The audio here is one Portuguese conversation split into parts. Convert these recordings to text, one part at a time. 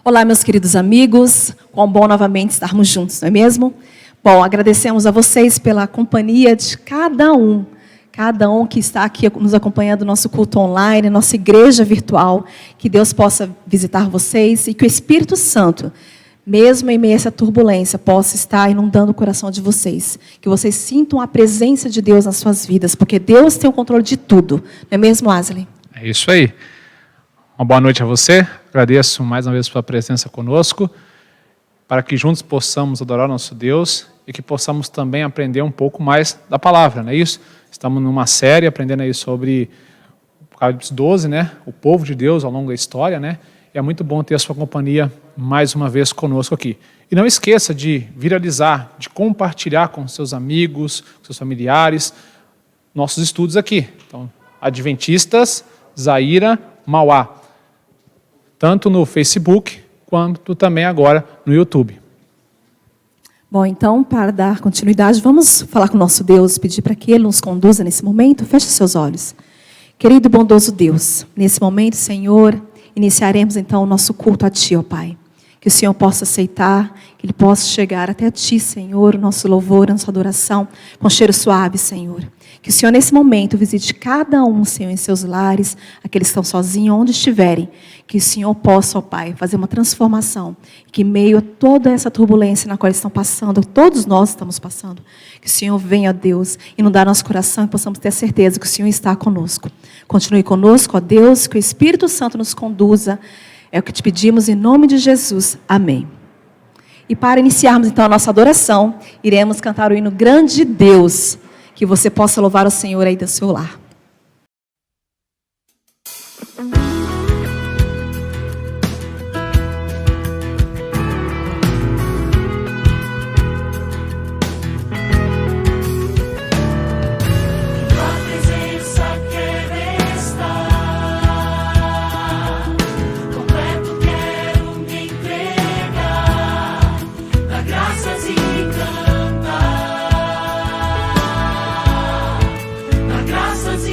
Olá, meus queridos amigos, quão bom novamente estarmos juntos, não é mesmo? Bom, agradecemos a vocês pela companhia de cada um que está aqui nos acompanhando no nosso culto online, nossa igreja virtual, que Deus possa visitar vocês e que o Espírito Santo, mesmo em meio a essa turbulência, possa estar inundando o coração de vocês, que vocês sintam a presença de Deus nas suas vidas, porque Deus tem o controle de tudo, não é mesmo, Asley? É isso aí. Uma boa noite a você. Agradeço mais uma vez pela presença conosco, para que juntos possamos adorar nosso Deus e que possamos também aprender um pouco mais da palavra, não é isso? Estamos numa série aprendendo aí sobre Apocalipse 12, né? O povo de Deus ao longo da história, né? E é muito bom ter a sua companhia mais uma vez conosco aqui. E não esqueça de viralizar, de compartilhar com seus amigos, com seus familiares, nossos estudos aqui. Então, Adventistas, Zaira, Mauá. Tanto no Facebook, quanto também agora no YouTube. Bom, então, para dar continuidade, vamos falar com o nosso Deus, pedir para que Ele nos conduza nesse momento. Feche seus olhos. Querido e bondoso Deus, nesse momento, Senhor, iniciaremos então o nosso culto a Ti, ó Pai. Que o Senhor possa aceitar, que Ele possa chegar até a Ti, Senhor, o nosso louvor, a nossa adoração, com cheiro suave, Senhor. Que o Senhor, nesse momento, visite cada um, Senhor, em seus lares, aqueles que estão sozinhos, onde estiverem. Que o Senhor possa, ó Pai, fazer uma transformação. Que em meio a toda essa turbulência na qual eles estão passando, todos nós estamos passando, que o Senhor venha, ó Deus, inundar nosso coração e possamos ter a certeza que o Senhor está conosco. Continue conosco, ó Deus, que o Espírito Santo nos conduza. É o que te pedimos em nome de Jesus. Amém. E para iniciarmos então a nossa adoração, iremos cantar o hino Grande Deus. Que você possa louvar o Senhor aí do seu lar. Graças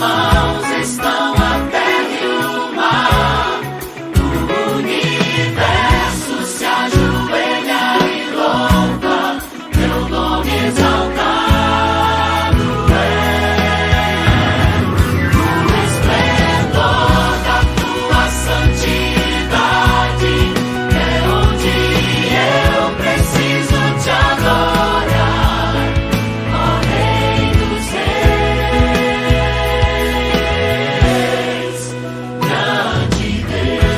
mãos estão a terra e o mar. O universo se ajoelha e louva, teu nome exaltado é. O esplendor da tua santidade é onde eu preciso te adorar, ó Rei dos Reis, grande Deus.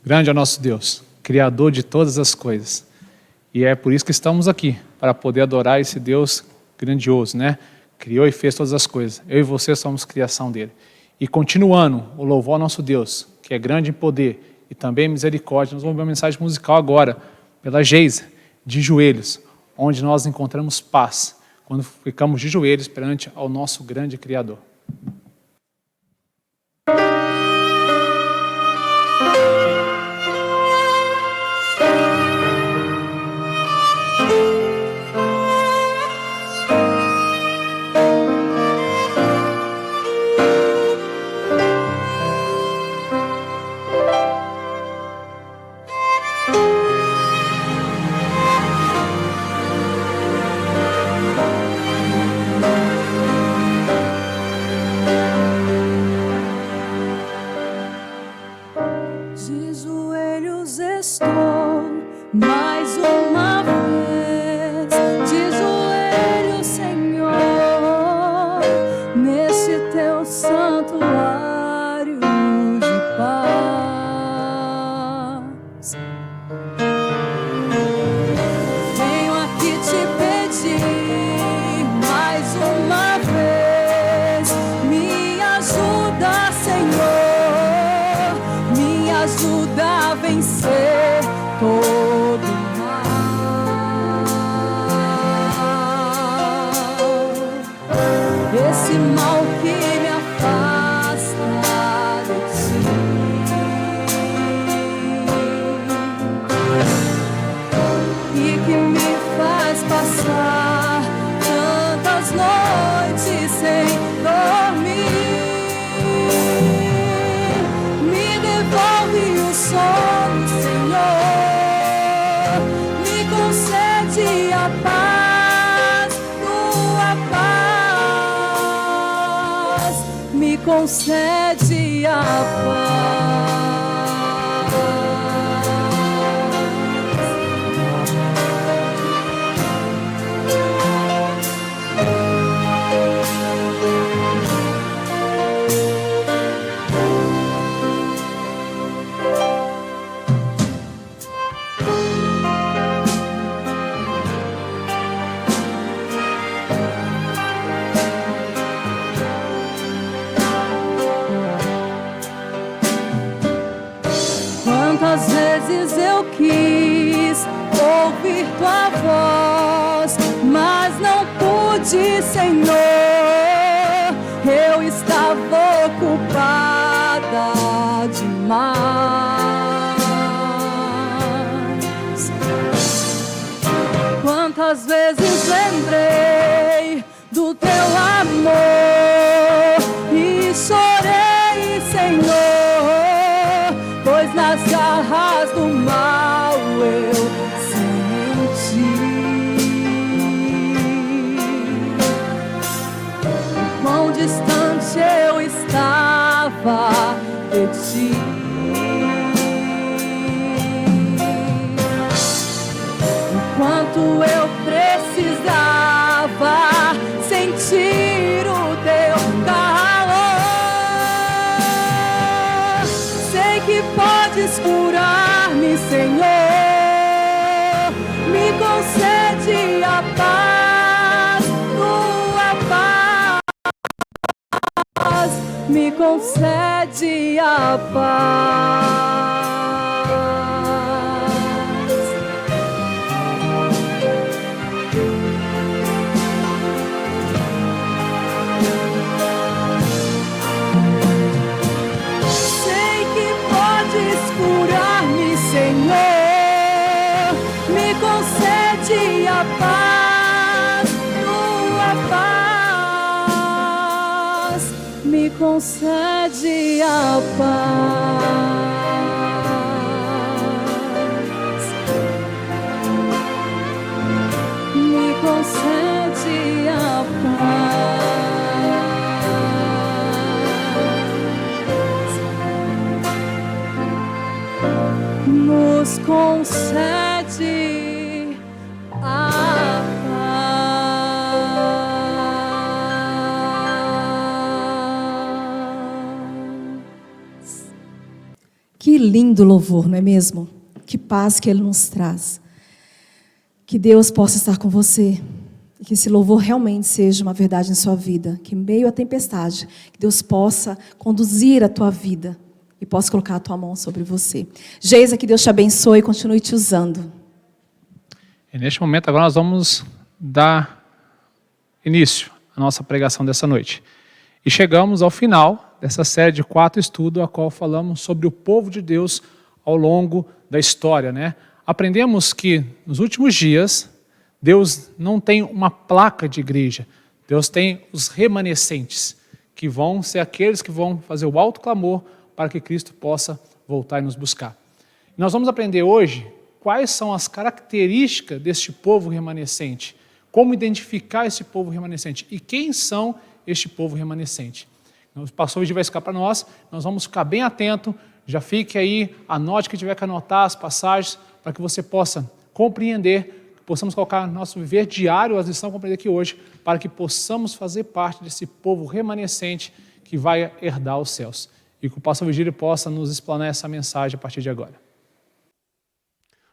Grande é o nosso Deus, Criador de todas as coisas. E é por isso que estamos aqui, para poder adorar esse Deus grandioso, né? Criou e fez todas as coisas. Eu e você somos criação dele. E continuando o louvor ao nosso Deus, que é grande em poder e também em misericórdia, nós vamos ver uma mensagem musical agora, pela Geisa, de joelhos, onde nós encontramos paz, quando ficamos de joelhos perante ao nosso grande Criador. De joelhos estou mais uma vez, de joelhos, Senhor, neste teu santuário de paz. Venho aqui te pedir mais uma vez, me ajuda, Senhor, me ajuda a vencer todo mal, esse mal que me afasta de ti e que me faz passar tantas noites sem dormir. Me devolve o sono, Senhor, me concede a paz, tua paz, me concede a paz. Quantas vezes eu quis ouvir tua voz, mas não pude, Senhor. Eu estava ocupada demais. Quantas vezes lembrei do teu amor e chorei, Senhor, pois nas garras do mal eu senti quão distante eu estava de ti. Quanto eu precisava sentir o teu calor. Sei que podes curar-me, Senhor, me concede a paz, tua paz, me concede a paz. concede a paz. Me concede a paz. Nos concede a paz. Que lindo louvor, não é mesmo? Que paz que Ele nos traz. Que Deus possa estar com você. E que esse louvor realmente seja uma verdade em sua vida. Que em meio à tempestade, que Deus possa conduzir a tua vida. E possa colocar a tua mão sobre você. Geisa, que Deus te abençoe e continue te usando. E neste momento agora nós vamos dar início à nossa pregação dessa noite. E chegamos ao final dessa série de 4 estudos, a qual falamos sobre o povo de Deus ao longo da história, né? Aprendemos que nos últimos dias, Deus não tem uma placa de igreja. Deus tem os remanescentes, que vão ser aqueles que vão fazer o alto clamor para que Cristo possa voltar e nos buscar. E nós vamos aprender hoje quais são as características deste povo remanescente, como identificar esse povo remanescente e quem são este povo remanescente. O pastor vai explicar para nós vamos ficar bem atento, já fique aí, anote o que tiver que anotar, as passagens, para que você possa compreender, que possamos colocar no nosso viver diário as lições que compreender aqui hoje, para que possamos fazer parte desse povo remanescente que vai herdar os céus. E que o pastor Virgílio possa nos explanar essa mensagem a partir de agora.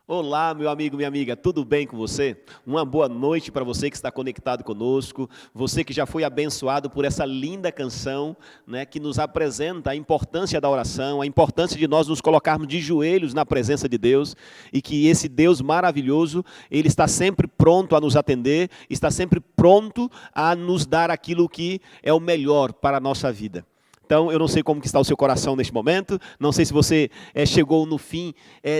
Olá, meu amigo, minha amiga, tudo bem com você? Uma boa noite para você que está conectado conosco, você que já foi abençoado por essa linda canção, né, que nos apresenta a importância da oração, a importância de nós nos colocarmos de joelhos na presença de Deus e que esse Deus maravilhoso, Ele está sempre pronto a nos atender, está sempre pronto a nos dar aquilo que é o melhor para a nossa vida. Então, eu não sei como que está o seu coração neste momento, não sei se você chegou no fim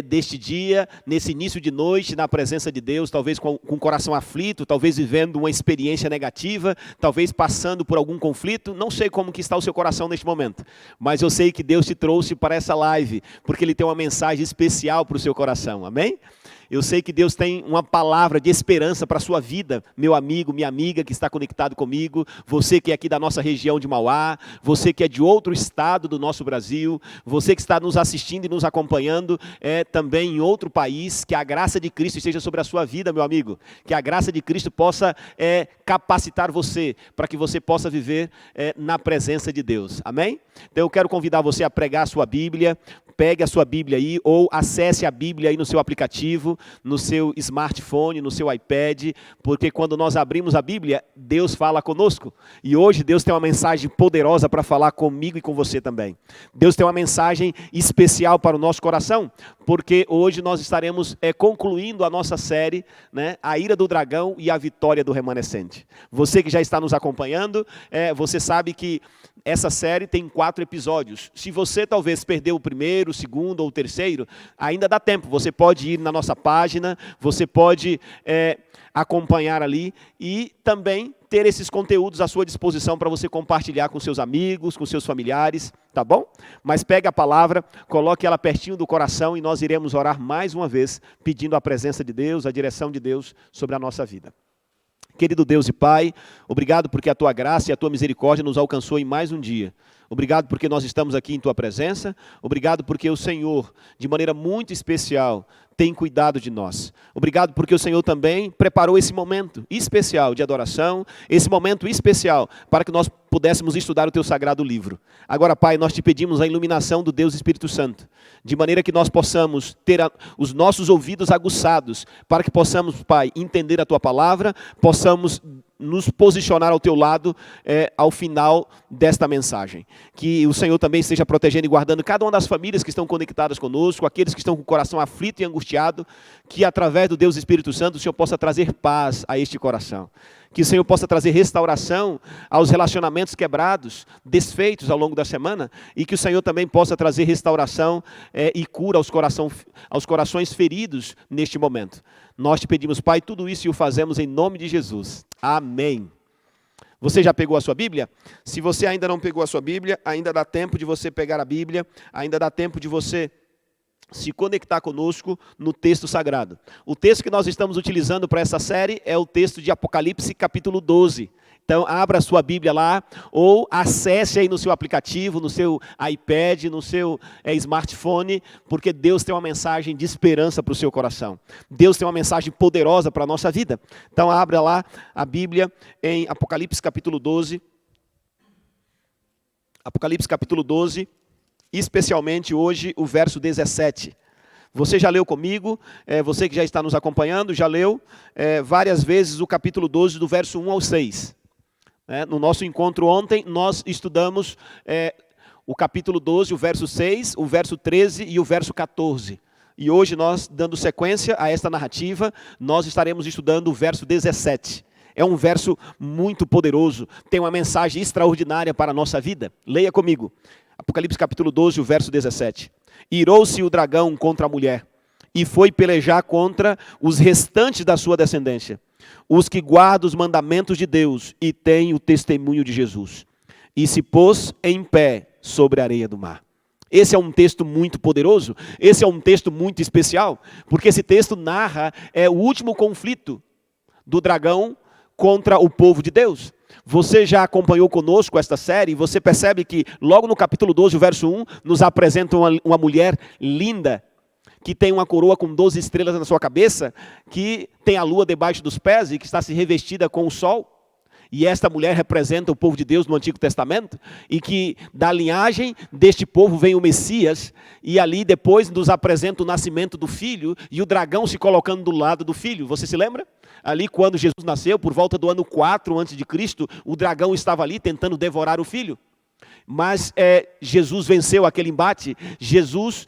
deste dia, nesse início de noite, na presença de Deus, talvez com o coração aflito, talvez vivendo uma experiência negativa, talvez passando por algum conflito, não sei como que está o seu coração neste momento, mas eu sei que Deus te trouxe para essa live, porque Ele tem uma mensagem especial para o seu coração, amém? Eu sei que Deus tem uma palavra de esperança para a sua vida, meu amigo, minha amiga que está conectado comigo, você que é aqui da nossa região de Mauá, você que é de outro estado do nosso Brasil, você que está nos assistindo e nos acompanhando também em outro país, que a graça de Cristo esteja sobre a sua vida, meu amigo, que a graça de Cristo possa capacitar você, para que você possa viver na presença de Deus, amém? Então eu quero convidar você a pregar a sua Bíblia, pegue a sua Bíblia aí, ou acesse a Bíblia aí no seu aplicativo, no seu smartphone, no seu iPad, porque quando nós abrimos a Bíblia, Deus fala conosco. E hoje Deus tem uma mensagem poderosa para falar comigo e com você também. Deus tem uma mensagem especial para o nosso coração, porque hoje nós estaremos concluindo a nossa série, né, A Ira do Dragão e a Vitória do Remanescente. Você que já está nos acompanhando, você sabe que essa série tem 4 episódios. Se você talvez perdeu o primeiro, o segundo ou o terceiro, ainda dá tempo. Você pode ir na nossa página, você pode acompanhar ali e também ter esses conteúdos à sua disposição para você compartilhar com seus amigos, com seus familiares, tá bom? Mas pegue a palavra, coloque ela pertinho do coração e nós iremos orar mais uma vez, pedindo a presença de Deus, a direção de Deus sobre a nossa vida. Querido Deus e Pai, obrigado porque a Tua graça e a Tua misericórdia nos alcançou em mais um dia. Obrigado porque nós estamos aqui em Tua presença. Obrigado porque o Senhor, de maneira muito especial, tem cuidado de nós. Obrigado porque o Senhor também preparou esse momento especial de adoração, esse momento especial para que nós pudéssemos estudar o Teu sagrado livro. Agora, Pai, nós te pedimos a iluminação do Deus Espírito Santo, de maneira que nós possamos ter os nossos ouvidos aguçados, para que possamos, Pai, entender a Tua palavra, possamos nos posicionar ao Teu lado ao final desta mensagem. Que o Senhor também esteja protegendo e guardando cada uma das famílias que estão conectadas conosco, aqueles que estão com o coração aflito e angustiado, que através do Deus Espírito Santo o Senhor possa trazer paz a este coração. Que o Senhor possa trazer restauração aos relacionamentos quebrados, desfeitos ao longo da semana, e que o Senhor também possa trazer restauração e cura aos corações feridos neste momento. Nós te pedimos, Pai, tudo isso e o fazemos em nome de Jesus. Amém. Você já pegou a sua Bíblia? Se você ainda não pegou a sua Bíblia, ainda dá tempo de você pegar a Bíblia, ainda dá tempo de você se conectar conosco no texto sagrado. O texto que nós estamos utilizando para essa série é o texto de Apocalipse, capítulo 12. Então, abra a sua Bíblia lá, ou acesse aí no seu aplicativo, no seu iPad, no seu smartphone, porque Deus tem uma mensagem de esperança para o seu coração. Deus tem uma mensagem poderosa para a nossa vida. Então, abra lá a Bíblia em Apocalipse, capítulo 12. Apocalipse, capítulo 12, especialmente hoje, o verso 17. Você já leu comigo, você que já está nos acompanhando, já leu várias vezes o capítulo 12, do verso 1 ao 6. No nosso encontro ontem, nós estudamos o capítulo 12, o verso 6, o verso 13 e o verso 14. E hoje nós, dando sequência a esta narrativa, nós estaremos estudando o verso 17. É um verso muito poderoso, tem uma mensagem extraordinária para a nossa vida. Leia comigo. Apocalipse capítulo 12, o verso 17. Irou-se o dragão contra a mulher, e foi pelejar contra os restantes da sua descendência, os que guardam os mandamentos de Deus e têm o testemunho de Jesus. E se pôs em pé sobre a areia do mar. Esse é um texto muito poderoso, esse é um texto muito especial, porque esse texto narra o último conflito do dragão contra o povo de Deus. Você já acompanhou conosco esta série, e você percebe que logo no capítulo 12, o verso 1, nos apresenta uma mulher linda, que tem uma coroa com 12 estrelas na sua cabeça, que tem a lua debaixo dos pés e que está se revestida com o sol. E esta mulher representa o povo de Deus no Antigo Testamento, e que da linhagem deste povo vem o Messias, e ali depois nos apresenta o nascimento do filho, e o dragão se colocando do lado do filho. Você se lembra? Ali quando Jesus nasceu, por volta do ano 4 a.C., o dragão estava ali tentando devorar o filho. Mas Jesus venceu aquele embate, Jesus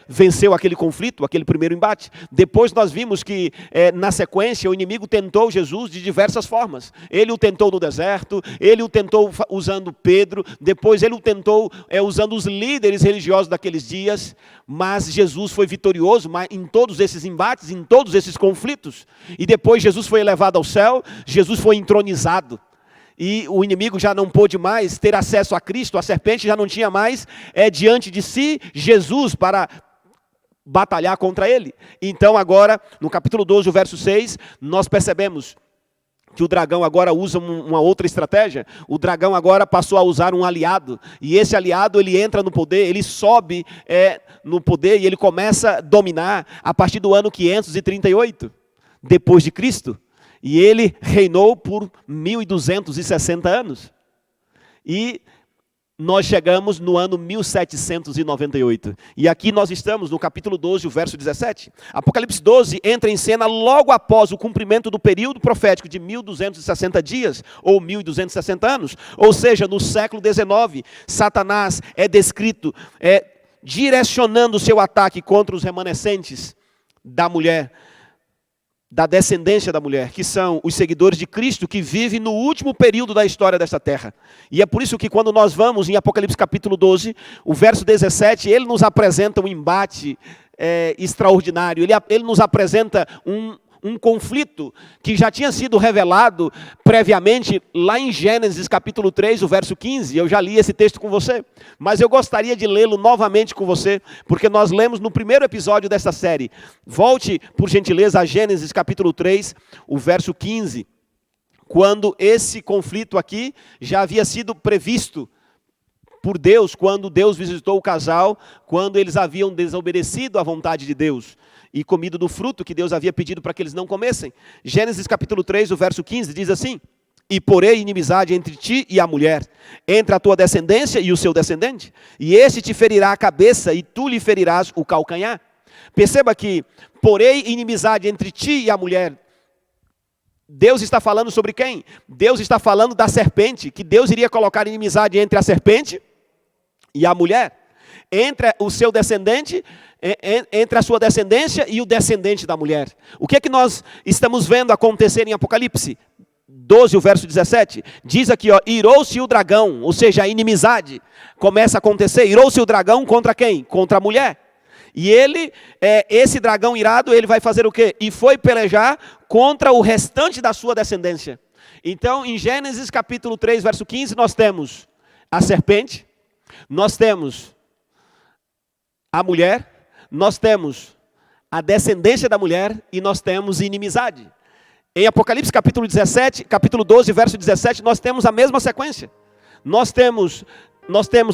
venceu aquele conflito, aquele primeiro embate. Depois nós vimos que na sequência o inimigo tentou Jesus de diversas formas. Ele o tentou no deserto, ele o tentou usando Pedro, depois ele o tentou usando os líderes religiosos daqueles dias. Mas Jesus foi vitorioso em todos esses embates, em todos esses conflitos. E depois Jesus foi elevado ao céu, Jesus foi entronizado. E o inimigo já não pôde mais ter acesso a Cristo, a serpente já não tinha mais diante de si Jesus para batalhar contra ele. Então agora, no capítulo 12, o verso 6, nós percebemos que o dragão agora usa uma outra estratégia. O dragão agora passou a usar um aliado, e esse aliado ele entra no poder, ele sobe no poder e ele começa a dominar a partir do ano 538, depois de Cristo. E ele reinou por 1260 anos. E nós chegamos no ano 1798. E aqui nós estamos no capítulo 12, o verso 17. Apocalipse 12 entra em cena logo após o cumprimento do período profético de 1260 dias, ou 1260 anos. Ou seja, no século 19, Satanás é descrito direcionando o seu ataque contra os remanescentes da mulher, da descendência da mulher, que são os seguidores de Cristo, que vivem no último período da história desta terra. E é por isso que quando nós vamos em Apocalipse capítulo 12, o verso 17, ele nos apresenta um embate extraordinário, ele nos apresenta um conflito que já tinha sido revelado previamente lá em Gênesis capítulo 3, o verso 15, eu já li esse texto com você, mas eu gostaria de lê-lo novamente com você, porque nós lemos no primeiro episódio desta série. Volte, por gentileza, a Gênesis capítulo 3, o verso 15, quando esse conflito aqui já havia sido previsto por Deus, quando Deus visitou o casal, quando eles haviam desobedecido à vontade de Deus e comido do fruto que Deus havia pedido para que eles não comessem. Gênesis capítulo 3, o verso 15, diz assim: E porei inimizade entre ti e a mulher, entre a tua descendência e o seu descendente, e este te ferirá a cabeça, e tu lhe ferirás o calcanhar. Perceba que porei inimizade entre ti e a mulher. Deus está falando sobre quem? Deus está falando da serpente, que Deus iria colocar inimizade entre a serpente e a mulher, entre o seu descendente, entre a sua descendência e o descendente da mulher. O que é que nós estamos vendo acontecer em Apocalipse 12, o verso 17? Diz aqui, irou-se o dragão, ou seja, a inimizade começa a acontecer. Irou-se o dragão contra quem? Contra a mulher. E esse dragão irado, ele vai fazer o quê? E foi pelejar contra o restante da sua descendência. Então, em Gênesis capítulo 3, verso 15, nós temos a serpente, nós temos a mulher, nós temos a descendência da mulher e nós temos inimizade. Em Apocalipse capítulo 17, capítulo 12, verso 17, nós temos a mesma sequência. Nós temos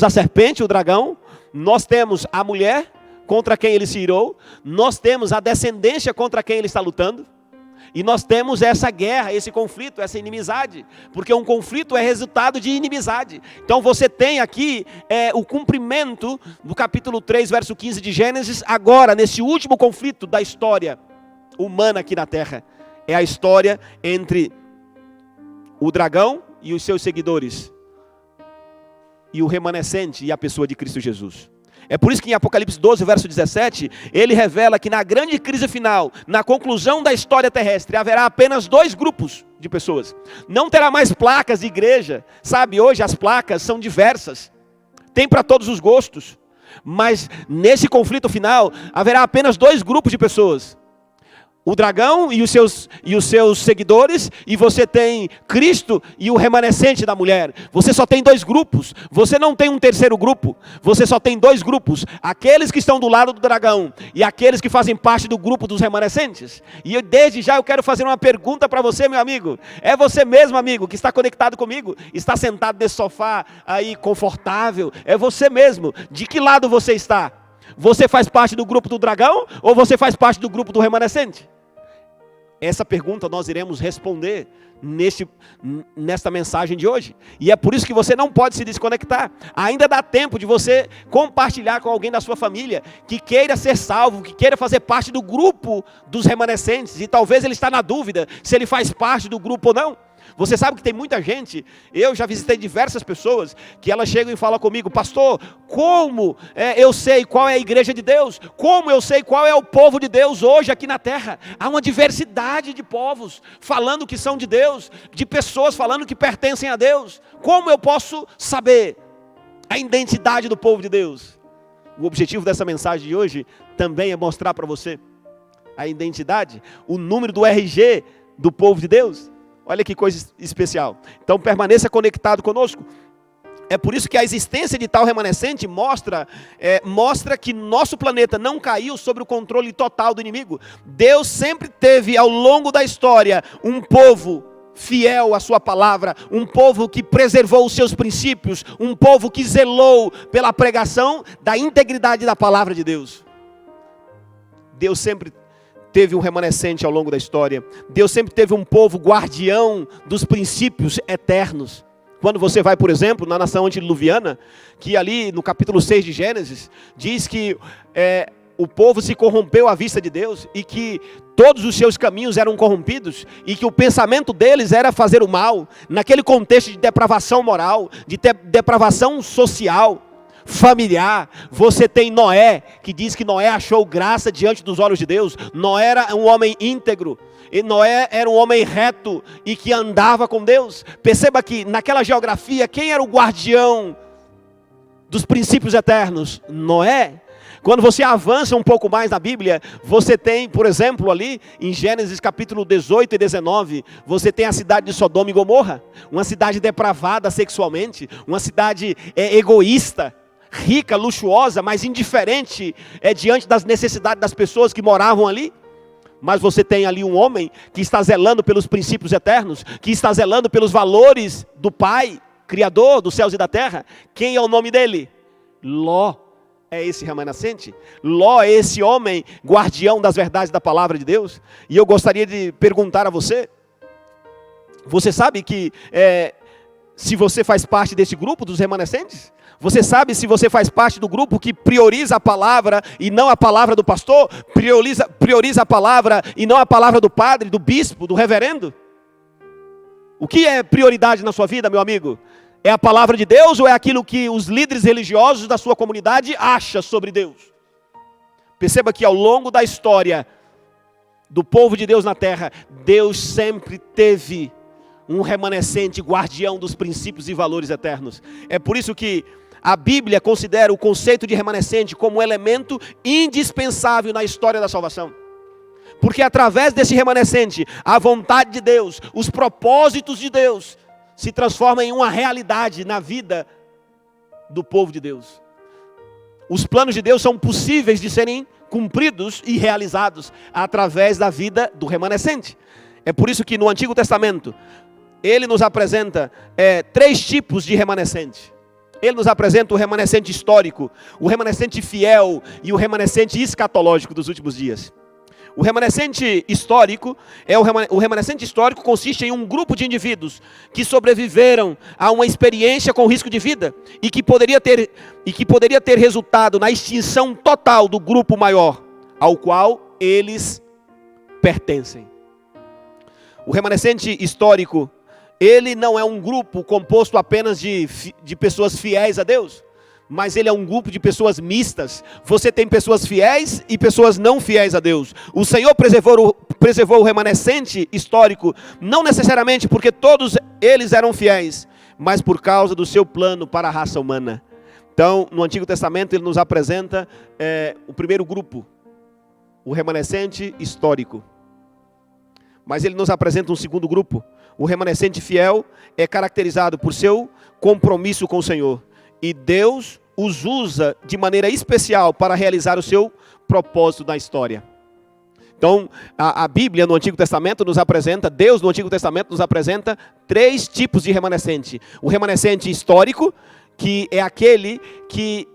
a serpente, o dragão, nós temos a mulher contra quem ele se irou, nós temos a descendência contra quem ele está lutando, e nós temos essa guerra, esse conflito, essa inimizade, porque um conflito é resultado de inimizade. Então você tem aqui o cumprimento do capítulo 3, verso 15 de Gênesis, agora nesse último conflito da história humana aqui na Terra. É a história entre o dragão e os seus seguidores, e o remanescente e a pessoa de Cristo Jesus. É por isso que em Apocalipse 12, verso 17, ele revela que na grande crise final, na conclusão da história terrestre, haverá apenas 2 grupos de pessoas. Não terá mais placas de igreja. Sabe, hoje as placas são diversas. Tem para todos os gostos. Mas nesse conflito final, haverá apenas 2 grupos de pessoas. O dragão e os seus seguidores, e você tem Cristo e o remanescente da mulher. Você só tem 2 grupos, você não tem um terceiro grupo, você só tem 2 grupos, aqueles que estão do lado do dragão e aqueles que fazem parte do grupo dos remanescentes. E desde já eu quero fazer uma pergunta para você, meu amigo. É você mesmo, amigo, que está conectado comigo, está sentado nesse sofá aí confortável, é você mesmo. De que lado você está? Você faz parte do grupo do dragão ou você faz parte do grupo do remanescente? Essa pergunta nós iremos responder nesta mensagem de hoje. E é por isso que você não pode se desconectar. Ainda dá tempo de você compartilhar com alguém da sua família que queira ser salvo, que queira fazer parte do grupo dos remanescentes. E talvez ele está na dúvida se ele faz parte do grupo ou não. Você sabe que tem muita gente, eu já visitei diversas pessoas, que elas chegam e falam comigo: pastor, como eu sei qual é a igreja de Deus? Como eu sei qual é o povo de Deus hoje aqui na terra? Há uma diversidade de povos falando que são de Deus, de pessoas falando que pertencem a Deus. Como eu posso saber a identidade do povo de Deus? O objetivo dessa mensagem de hoje também é mostrar para você a identidade, o número do RG do povo de Deus. Olha que coisa especial. Então permaneça conectado conosco. É por isso que a existência de tal remanescente mostra que nosso planeta não caiu sob o controle total do inimigo. Deus sempre teve ao longo da história um povo fiel à sua palavra, um povo que preservou os seus princípios, um povo que zelou pela pregação da integridade da palavra de Deus. Deus sempre teve um remanescente ao longo da história. Deus sempre teve um povo guardião dos princípios eternos. Quando você vai, por exemplo, na nação antediluviana, que ali no capítulo 6 de Gênesis, diz que o povo se corrompeu à vista de Deus, e que todos os seus caminhos eram corrompidos, e que o pensamento deles era fazer o mal, naquele contexto de depravação moral, de depravação social, familiar. Você tem Noé, que diz que Noé achou graça diante dos olhos de Deus. Noé era um homem íntegro, e Noé era um homem reto e que andava com Deus. Perceba que naquela geografia, quem era o guardião dos princípios eternos? Noé. Quando você avança um pouco mais na Bíblia, você tem, por exemplo, ali em Gênesis capítulo 18 e 19, você tem a cidade de Sodoma e Gomorra, uma cidade depravada sexualmente, uma cidade egoísta, rica, luxuosa, mas indiferente diante das necessidades das pessoas que moravam ali. Mas você tem ali um homem que está zelando pelos princípios eternos, que está zelando pelos valores do Pai, Criador dos céus e da terra. Quem é o nome dele? Ló. É esse remanescente. Ló é esse homem guardião das verdades da palavra de Deus. E eu gostaria de perguntar a você: você sabe que se você faz parte desse grupo dos remanescentes? Você sabe se você faz parte do grupo que prioriza a palavra e não a palavra do pastor? Prioriza a palavra e não a palavra do padre, do bispo, do reverendo? O que é prioridade na sua vida, meu amigo? É a palavra de Deus ou é aquilo que os líderes religiosos da sua comunidade acham sobre Deus? Perceba que ao longo da história do povo de Deus na terra, Deus sempre teve um remanescente guardião dos princípios e valores eternos. É por isso que a Bíblia considera o conceito de remanescente como um elemento indispensável na história da salvação. Porque através desse remanescente, a vontade de Deus, os propósitos de Deus, se transformam em uma realidade na vida do povo de Deus. Os planos de Deus são possíveis de serem cumpridos e realizados através da vida do remanescente. É por isso que no Antigo Testamento, ele nos apresenta 3 tipos de remanescente. Ele nos apresenta o remanescente histórico, o remanescente fiel e o remanescente escatológico dos últimos dias. O remanescente histórico o remanescente histórico consiste em um grupo de indivíduos que sobreviveram a uma experiência com risco de vida e que poderia ter resultado na extinção total do grupo maior ao qual eles pertencem. O remanescente histórico, ele não é um grupo composto apenas de pessoas fiéis a Deus, mas ele é um grupo de pessoas mistas. Você tem pessoas fiéis e pessoas não fiéis a Deus. O Senhor preservou o remanescente histórico, não necessariamente porque todos eles eram fiéis, mas por causa do seu plano para a raça humana. Então, no Antigo Testamento, ele nos apresenta o primeiro grupo, o remanescente histórico. Mas ele nos apresenta um segundo grupo. O remanescente fiel é caracterizado por seu compromisso com o Senhor. E Deus os usa de maneira especial para realizar o seu propósito na história. Então, a Bíblia no Antigo Testamento nos apresenta, Deus no Antigo Testamento nos apresenta 3 tipos de remanescente. O remanescente histórico, que é aquele que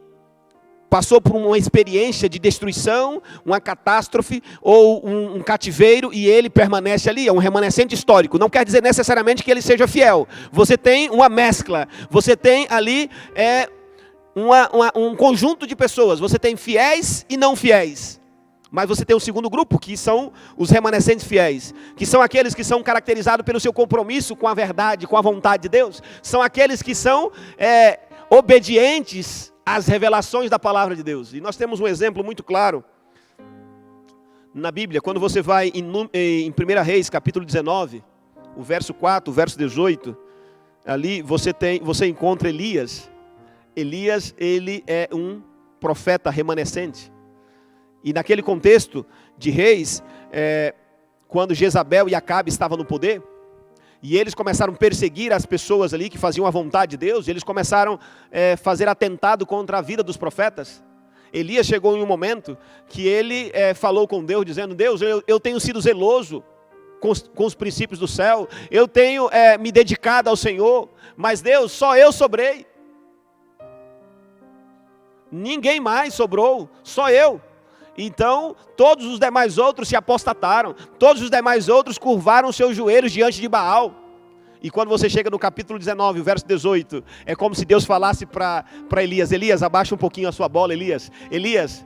passou por uma experiência de destruição, uma catástrofe ou um cativeiro e ele permanece ali, é um remanescente histórico. Não quer dizer necessariamente que ele seja fiel. Você tem uma mescla, você tem ali um conjunto de pessoas, você tem fiéis e não fiéis. Mas você tem um segundo grupo, que são os remanescentes fiéis, que são aqueles que são caracterizados pelo seu compromisso com a verdade, com a vontade de Deus. São aqueles que são obedientes às revelações da palavra de Deus. E nós temos um exemplo muito claro na Bíblia, quando você vai em 1 Reis, capítulo 19, o verso 4, o verso 18, ali você encontra Elias. Elias, ele é um profeta remanescente. E naquele contexto de reis, quando Jezabel e Acabe estavam no poder, e eles começaram a perseguir as pessoas ali que faziam a vontade de Deus, eles começaram a fazer atentado contra a vida dos profetas. Elias chegou em um momento que ele falou com Deus, dizendo: Deus, eu tenho sido zeloso com os princípios do céu, eu tenho me dedicado ao Senhor, mas Deus, só eu sobrei. Ninguém mais sobrou, só eu. Então, todos os demais outros se apostataram, todos os demais outros curvaram seus joelhos diante de Baal. E quando você chega no capítulo 19, o verso 18, é como se Deus falasse para Elias: Elias, abaixa um pouquinho a sua bola, Elias. Elias,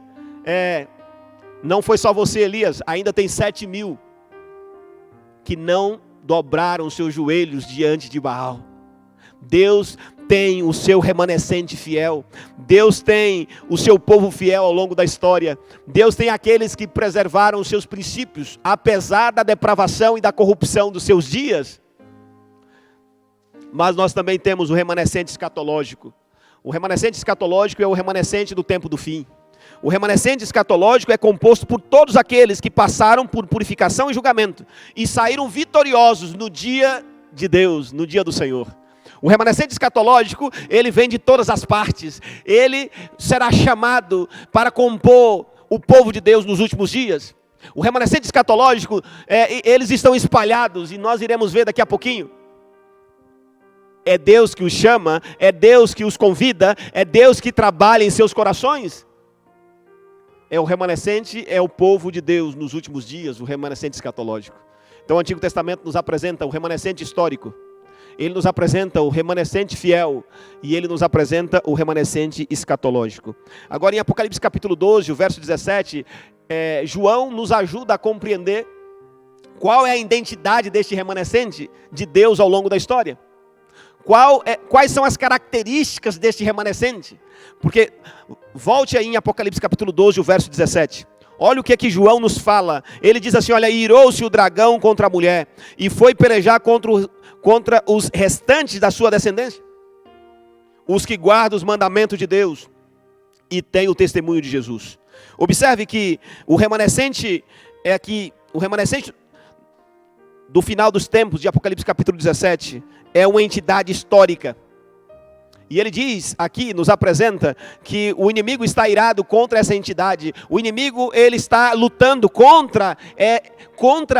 não foi só você, Elias, ainda tem 7.000 que não dobraram seus joelhos diante de Baal. Deus tem o seu remanescente fiel. Deus tem o seu povo fiel ao longo da história. Deus tem aqueles que preservaram os seus princípios, apesar da depravação e da corrupção dos seus dias. Mas nós também temos o remanescente escatológico. O remanescente escatológico é o remanescente do tempo do fim. O remanescente escatológico é composto por todos aqueles que passaram por purificação e julgamento e saíram vitoriosos no dia de Deus, no dia do Senhor. O remanescente escatológico, ele vem de todas as partes. Ele será chamado para compor o povo de Deus nos últimos dias. O remanescente escatológico, eles estão espalhados e nós iremos ver daqui a pouquinho. É Deus que os chama, é Deus que os convida, é Deus que trabalha em seus corações. O remanescente é o povo de Deus nos últimos dias, o remanescente escatológico. Então o Antigo Testamento nos apresenta o remanescente histórico. Ele nos apresenta o remanescente fiel e ele nos apresenta o remanescente escatológico. Agora em Apocalipse capítulo 12, o verso 17, João nos ajuda a compreender qual é a identidade deste remanescente de Deus ao longo da história. Quais são as características deste remanescente? Porque, volte aí em Apocalipse capítulo 12, o verso 17. Olha o que João nos fala. Ele diz assim: olha, irou-se o dragão contra a mulher e foi pelejar contra os restantes da sua descendência, os que guardam os mandamentos de Deus e têm o testemunho de Jesus. Observe que o remanescente o remanescente do final dos tempos, de Apocalipse capítulo 17, é uma entidade histórica. E ele diz aqui, nos apresenta, que o inimigo está irado contra essa entidade. O inimigo, ele está lutando contra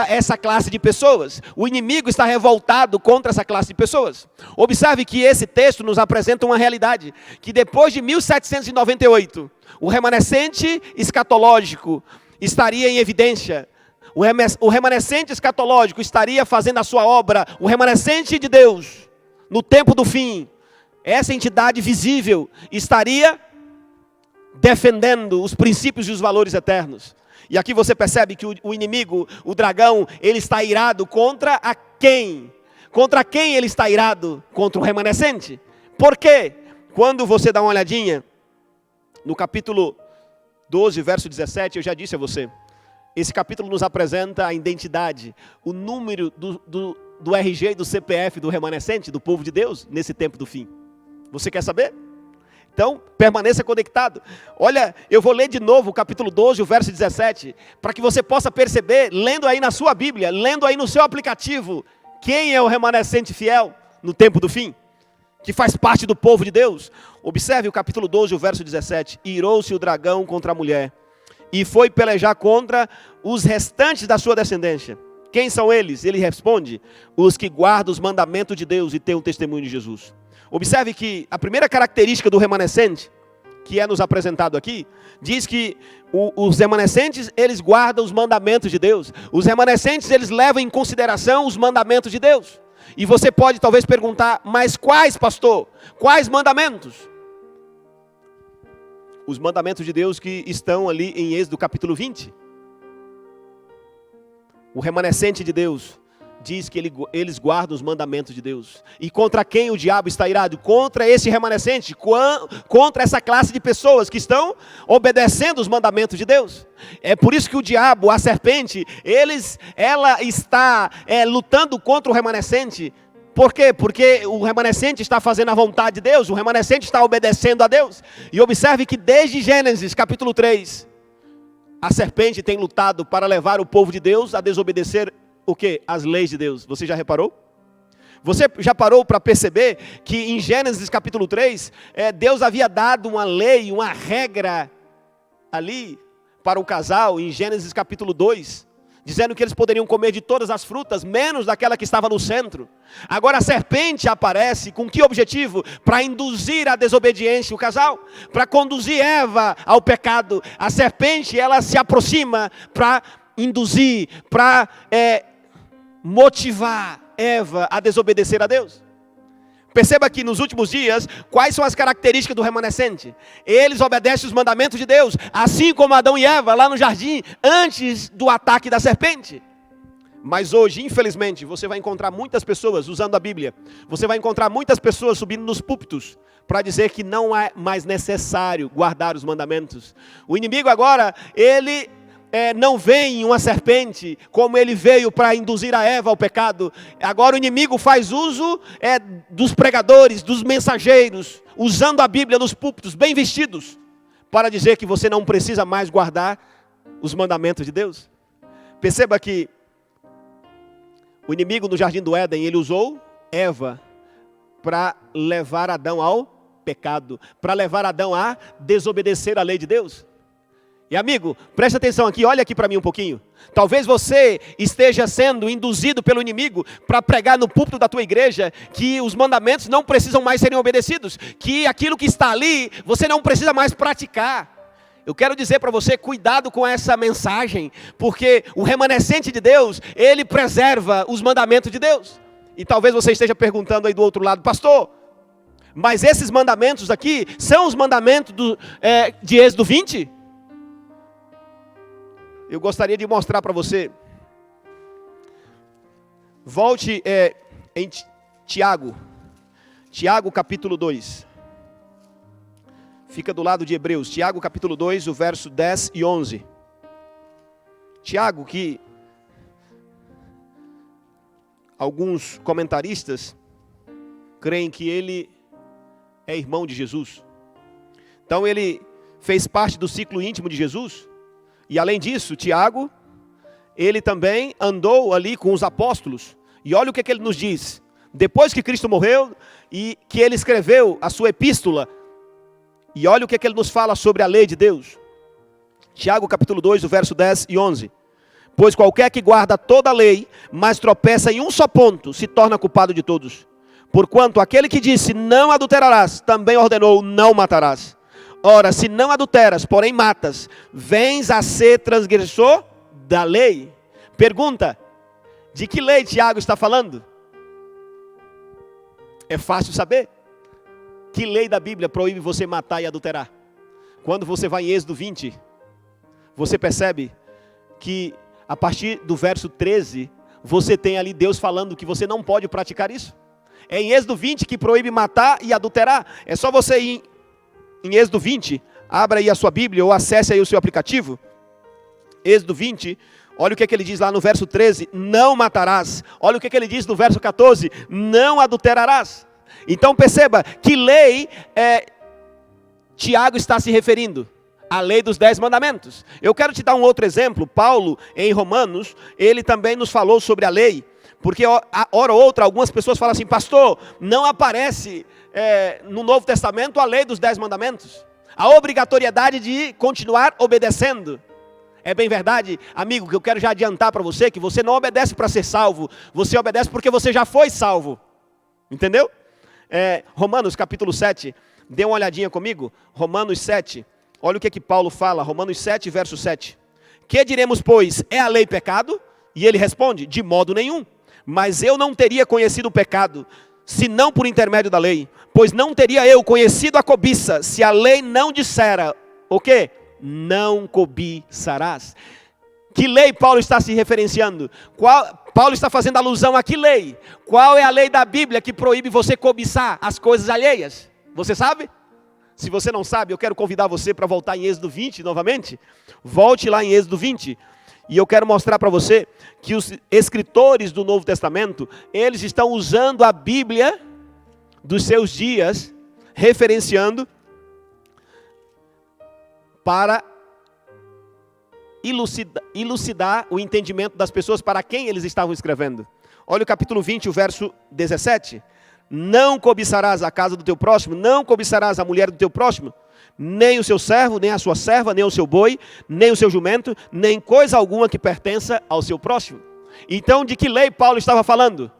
essa classe de pessoas. O inimigo está revoltado contra essa classe de pessoas. Observe que esse texto nos apresenta uma realidade, que depois de 1798, o remanescente escatológico estaria em evidência. O remanescente escatológico estaria fazendo a sua obra. O remanescente de Deus, no tempo do fim, essa entidade visível estaria defendendo os princípios e os valores eternos. E aqui você percebe que o inimigo, o dragão, ele está irado contra a quem? Contra quem ele está irado? Contra o remanescente. Por quê? Quando você dá uma olhadinha no capítulo 12, verso 17, eu já disse a você, esse capítulo nos apresenta a identidade, o número do RG e do CPF do remanescente, do povo de Deus, nesse tempo do fim. Você quer saber? Então, permaneça conectado. Olha, eu vou ler de novo o capítulo 12, o verso 17, para que você possa perceber, lendo aí na sua Bíblia, lendo aí no seu aplicativo, quem é o remanescente fiel no tempo do fim, que faz parte do povo de Deus. Observe o capítulo 12, o verso 17. Irou-se o dragão contra a mulher, e foi pelejar contra os restantes da sua descendência. Quem são eles? Ele responde, os que guardam os mandamentos de Deus e têm o testemunho de Jesus. Observe que a primeira característica do remanescente, que é nos apresentado aqui, diz que os remanescentes, eles guardam os mandamentos de Deus. Os remanescentes, eles levam em consideração os mandamentos de Deus. E você pode talvez perguntar, mas quais, pastor? Quais mandamentos? Os mandamentos de Deus que estão ali em Êxodo capítulo 20. O remanescente de Deus diz que eles guardam os mandamentos de Deus. E contra quem o diabo está irado? Contra esse remanescente, contra essa classe de pessoas que estão obedecendo os mandamentos de Deus. É por isso que o diabo, a serpente, ela está lutando contra o remanescente. Por quê? Porque o remanescente está fazendo a vontade de Deus, o remanescente está obedecendo a Deus. E observe que desde Gênesis capítulo 3, a serpente tem lutado para levar o povo de Deus a desobedecer o quê? As leis de Deus. Você já reparou? Você já parou para perceber que em Gênesis capítulo 3, Deus havia dado uma lei, uma regra ali para o casal, em Gênesis capítulo 2, dizendo que eles poderiam comer de todas as frutas, menos daquela que estava no centro. Agora a serpente aparece com que objetivo? Para induzir a desobediência o casal, para conduzir Eva ao pecado. A serpente, ela se aproxima para induzir, para motivar Eva a desobedecer a Deus. Perceba que nos últimos dias, quais são as características do remanescente? Eles obedecem os mandamentos de Deus, assim como Adão e Eva lá no jardim, antes do ataque da serpente. Mas hoje, infelizmente, você vai encontrar muitas pessoas usando a Bíblia. Você vai encontrar muitas pessoas subindo nos púlpitos para dizer que não é mais necessário guardar os mandamentos. O inimigo agora, ele não vem em uma serpente, como ele veio para induzir a Eva ao pecado. Agora o inimigo faz uso dos pregadores, dos mensageiros, usando a Bíblia nos púlpitos, bem vestidos, para dizer que você não precisa mais guardar os mandamentos de Deus. Perceba que o inimigo no jardim do Éden, ele usou Eva para levar Adão ao pecado, para levar Adão a desobedecer a lei de Deus. E amigo, preste atenção aqui, olha aqui para mim um pouquinho. Talvez você esteja sendo induzido pelo inimigo para pregar no púlpito da tua igreja que os mandamentos não precisam mais serem obedecidos, que aquilo que está ali você não precisa mais praticar. Eu quero dizer para você, cuidado com essa mensagem, porque o remanescente de Deus, ele preserva os mandamentos de Deus. E talvez você esteja perguntando aí do outro lado, pastor, mas esses mandamentos aqui são os mandamentos de Êxodo 20? Eu gostaria de mostrar para você. Volte em Tiago. Tiago capítulo 2. Fica do lado de Hebreus. Tiago capítulo 2, o verso 10 e 11. Tiago, que alguns comentaristas creem que ele é irmão de Jesus. Então ele fez parte do ciclo íntimo de Jesus. E além disso, Tiago ele também andou ali com os apóstolos. E olha o que ele nos diz. Depois que Cristo morreu e que ele escreveu a sua epístola, e olha o que ele nos fala sobre a lei de Deus. Tiago capítulo 2, o verso 10 e 11. Pois qualquer que guarda toda a lei, mas tropeça em um só ponto, se torna culpado de todos. Porquanto aquele que disse, não adulterarás, também ordenou, não matarás. Ora, se não adulteras, porém matas, vens a ser transgressor da lei. Pergunta, de que lei Tiago está falando? É fácil saber. Que lei da Bíblia proíbe você matar e adulterar? Quando você vai em Êxodo 20, você percebe que a partir do verso 13, você tem ali Deus falando que você não pode praticar isso. É em Êxodo 20 que proíbe matar e adulterar. É só você ir em Êxodo 20, abra aí a sua Bíblia ou acesse aí o seu aplicativo. Êxodo 20, olha o que ele diz lá no verso 13, não matarás. Olha o que ele diz no verso 14, não adulterarás. Então perceba que lei Tiago está se referindo. A lei dos 10 mandamentos. Eu quero te dar um outro exemplo. Paulo, em Romanos, ele também nos falou sobre a lei. Porque, hora ou outra, algumas pessoas falam assim, pastor, não aparece no Novo Testamento a lei dos 10 mandamentos. A obrigatoriedade de continuar obedecendo. É bem verdade, amigo, que eu quero já adiantar para você, que você não obedece para ser salvo. Você obedece porque você já foi salvo. Entendeu? Romanos capítulo 7, dê uma olhadinha comigo. Romanos 7. Olha o que Paulo fala, Romanos 7, verso 7. Que diremos, pois, é a lei pecado? E ele responde, de modo nenhum. Mas eu não teria conhecido o pecado, senão por intermédio da lei. Pois não teria eu conhecido a cobiça, se a lei não dissera, o quê? Não cobiçarás. Que lei Paulo está se referenciando? Paulo está fazendo alusão a que lei? Qual é a lei da Bíblia que proíbe você cobiçar as coisas alheias? Você sabe? Se você não sabe, eu quero convidar você para voltar em Êxodo 20 novamente. Volte lá em Êxodo 20. E eu quero mostrar para você que os escritores do Novo Testamento, eles estão usando a Bíblia dos seus dias, referenciando para elucidar o entendimento das pessoas para quem eles estavam escrevendo. Olha o capítulo 20, o verso 17. Não cobiçarás a casa do teu próximo, não cobiçarás a mulher do teu próximo, nem o seu servo, nem a sua serva, nem o seu boi, nem o seu jumento, nem coisa alguma que pertença ao seu próximo. Então, de que lei Paulo estava falando?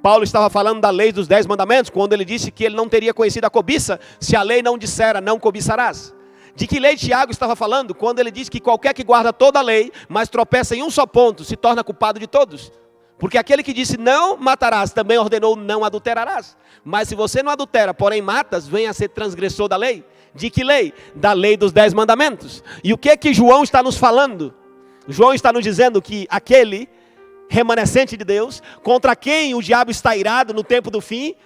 Paulo estava falando da lei dos 10 mandamentos, quando ele disse que ele não teria conhecido a cobiça, se a lei não dissera, não cobiçarás. De que lei Tiago estava falando, quando ele disse que qualquer que guarda toda a lei, mas tropeça em um só ponto, se torna culpado de todos? Porque aquele que disse não matarás, também ordenou não adulterarás. Mas se você não adultera, porém matas, venha a ser transgressor da lei. De que lei? Da lei dos 10 mandamentos. E o que João está nos falando? João está nos dizendo que aquele remanescente de Deus, contra quem o diabo está irado no tempo do fim,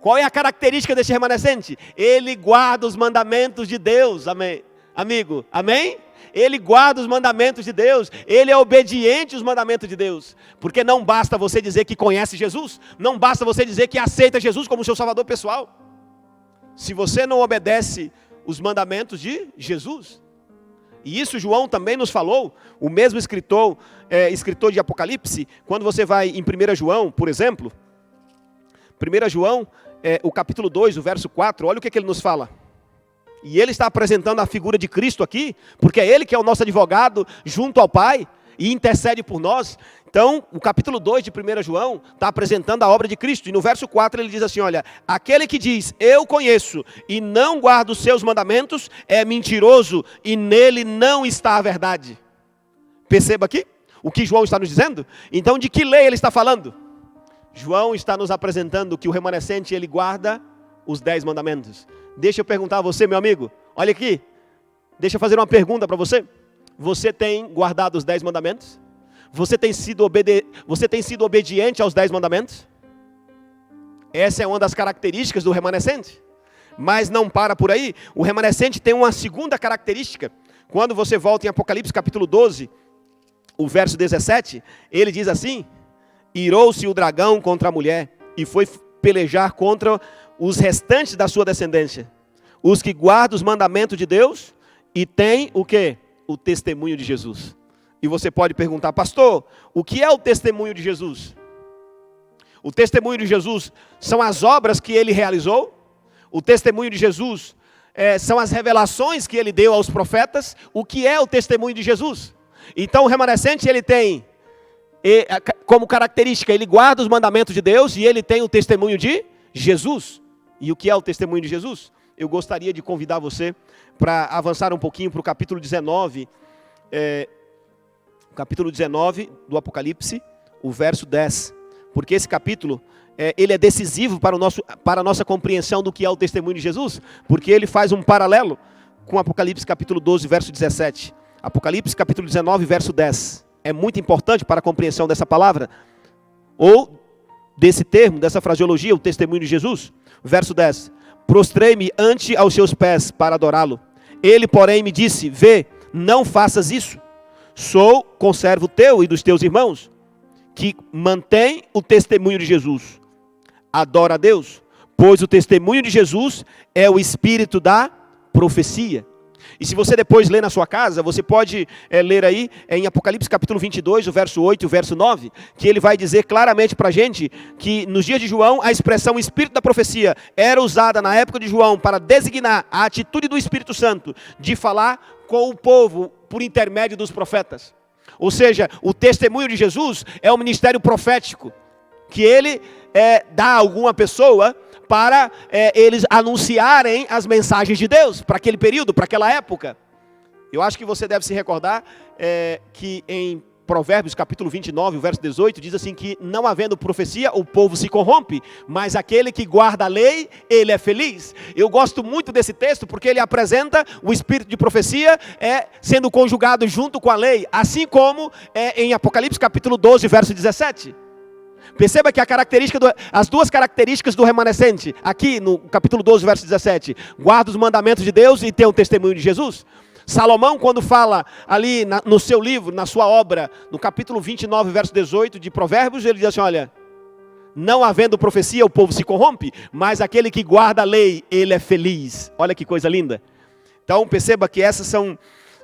qual é a característica desse remanescente? Ele guarda os mandamentos de Deus, amém? Amigo, amém? Ele guarda os mandamentos de Deus, ele é obediente aos mandamentos de Deus, porque não basta você dizer que conhece Jesus, não basta você dizer que aceita Jesus como seu salvador pessoal, se você não obedece os mandamentos de Jesus. E isso João também nos falou, o mesmo escritor de Apocalipse, quando você vai em 1 João, por exemplo, 1 João, o capítulo 2, o verso 4, olha o que ele nos fala. E ele está apresentando a figura de Cristo aqui, porque é ele que é o nosso advogado junto ao Pai e intercede por nós. Então, o capítulo 2 de 1 João está apresentando a obra de Cristo. E no verso 4 ele diz assim, olha, aquele que diz, eu conheço e não guarda os seus mandamentos, é mentiroso e nele não está a verdade. Perceba aqui o que João está nos dizendo. Então, de que lei ele está falando? João está nos apresentando que o remanescente, ele guarda os 10 mandamentos. Deixa eu perguntar a você, meu amigo, olha aqui, deixa eu fazer uma pergunta para você. Você tem guardado os 10 mandamentos? Você tem sido obediente aos 10 mandamentos? Essa é uma das características do remanescente. Mas não para por aí, o remanescente tem uma segunda característica. Quando você volta em Apocalipse capítulo 12, o verso 17, ele diz assim, irou-se o dragão contra a mulher e foi pelejar contra os restantes da sua descendência, os que guardam os mandamentos de Deus e têm o quê? O testemunho de Jesus. E você pode perguntar, pastor, o que é o testemunho de Jesus? O testemunho de Jesus são as obras que ele realizou? O testemunho de Jesus são as revelações que ele deu aos profetas? O que é o testemunho de Jesus? Então o remanescente ele tem como característica, ele guarda os mandamentos de Deus e ele tem o testemunho de Jesus. E o que é o testemunho de Jesus? Eu gostaria de convidar você para avançar um pouquinho para o capítulo 19, capítulo 19 do Apocalipse, o verso 10. Porque esse capítulo, ele é decisivo para a nossa compreensão do que é o testemunho de Jesus, porque ele faz um paralelo com Apocalipse capítulo 12, verso 17. Apocalipse capítulo 19, verso 10. É muito importante para a compreensão dessa palavra, ou desse termo, dessa fraseologia, o testemunho de Jesus. Verso 10. Prostrei-me ante aos seus pés para adorá-lo. Ele, porém, me disse, vê, não faças isso. Sou conservo teu e dos teus irmãos, que mantém o testemunho de Jesus. Adora a Deus, pois o testemunho de Jesus é o espírito da profecia. E se você depois ler na sua casa, você pode ler aí em Apocalipse capítulo 22, o verso 8 e o verso 9, que ele vai dizer claramente para a gente que nos dias de João, a expressão espírito da profecia era usada na época de João para designar a atitude do Espírito Santo de falar com o povo por intermédio dos profetas. Ou seja, o testemunho de Jesus é o ministério profético, que ele dá a alguma pessoa para eles anunciarem as mensagens de Deus, para aquele período, para aquela época. Eu acho que você deve se recordar que em Provérbios capítulo 29, o verso 18, diz assim que não havendo profecia, o povo se corrompe, mas aquele que guarda a lei, ele é feliz. Eu gosto muito desse texto porque ele apresenta o espírito de profecia sendo conjugado junto com a lei, assim como em Apocalipse capítulo 12, verso 17. Perceba que as duas características do remanescente, aqui no capítulo 12, verso 17, guarda os mandamentos de Deus e tem o testemunho de Jesus. Salomão, quando fala ali no seu livro, na sua obra, no capítulo 29, verso 18 de Provérbios, ele diz assim, olha, não havendo profecia, o povo se corrompe, mas aquele que guarda a lei, ele é feliz. Olha que coisa linda. Então, perceba que essas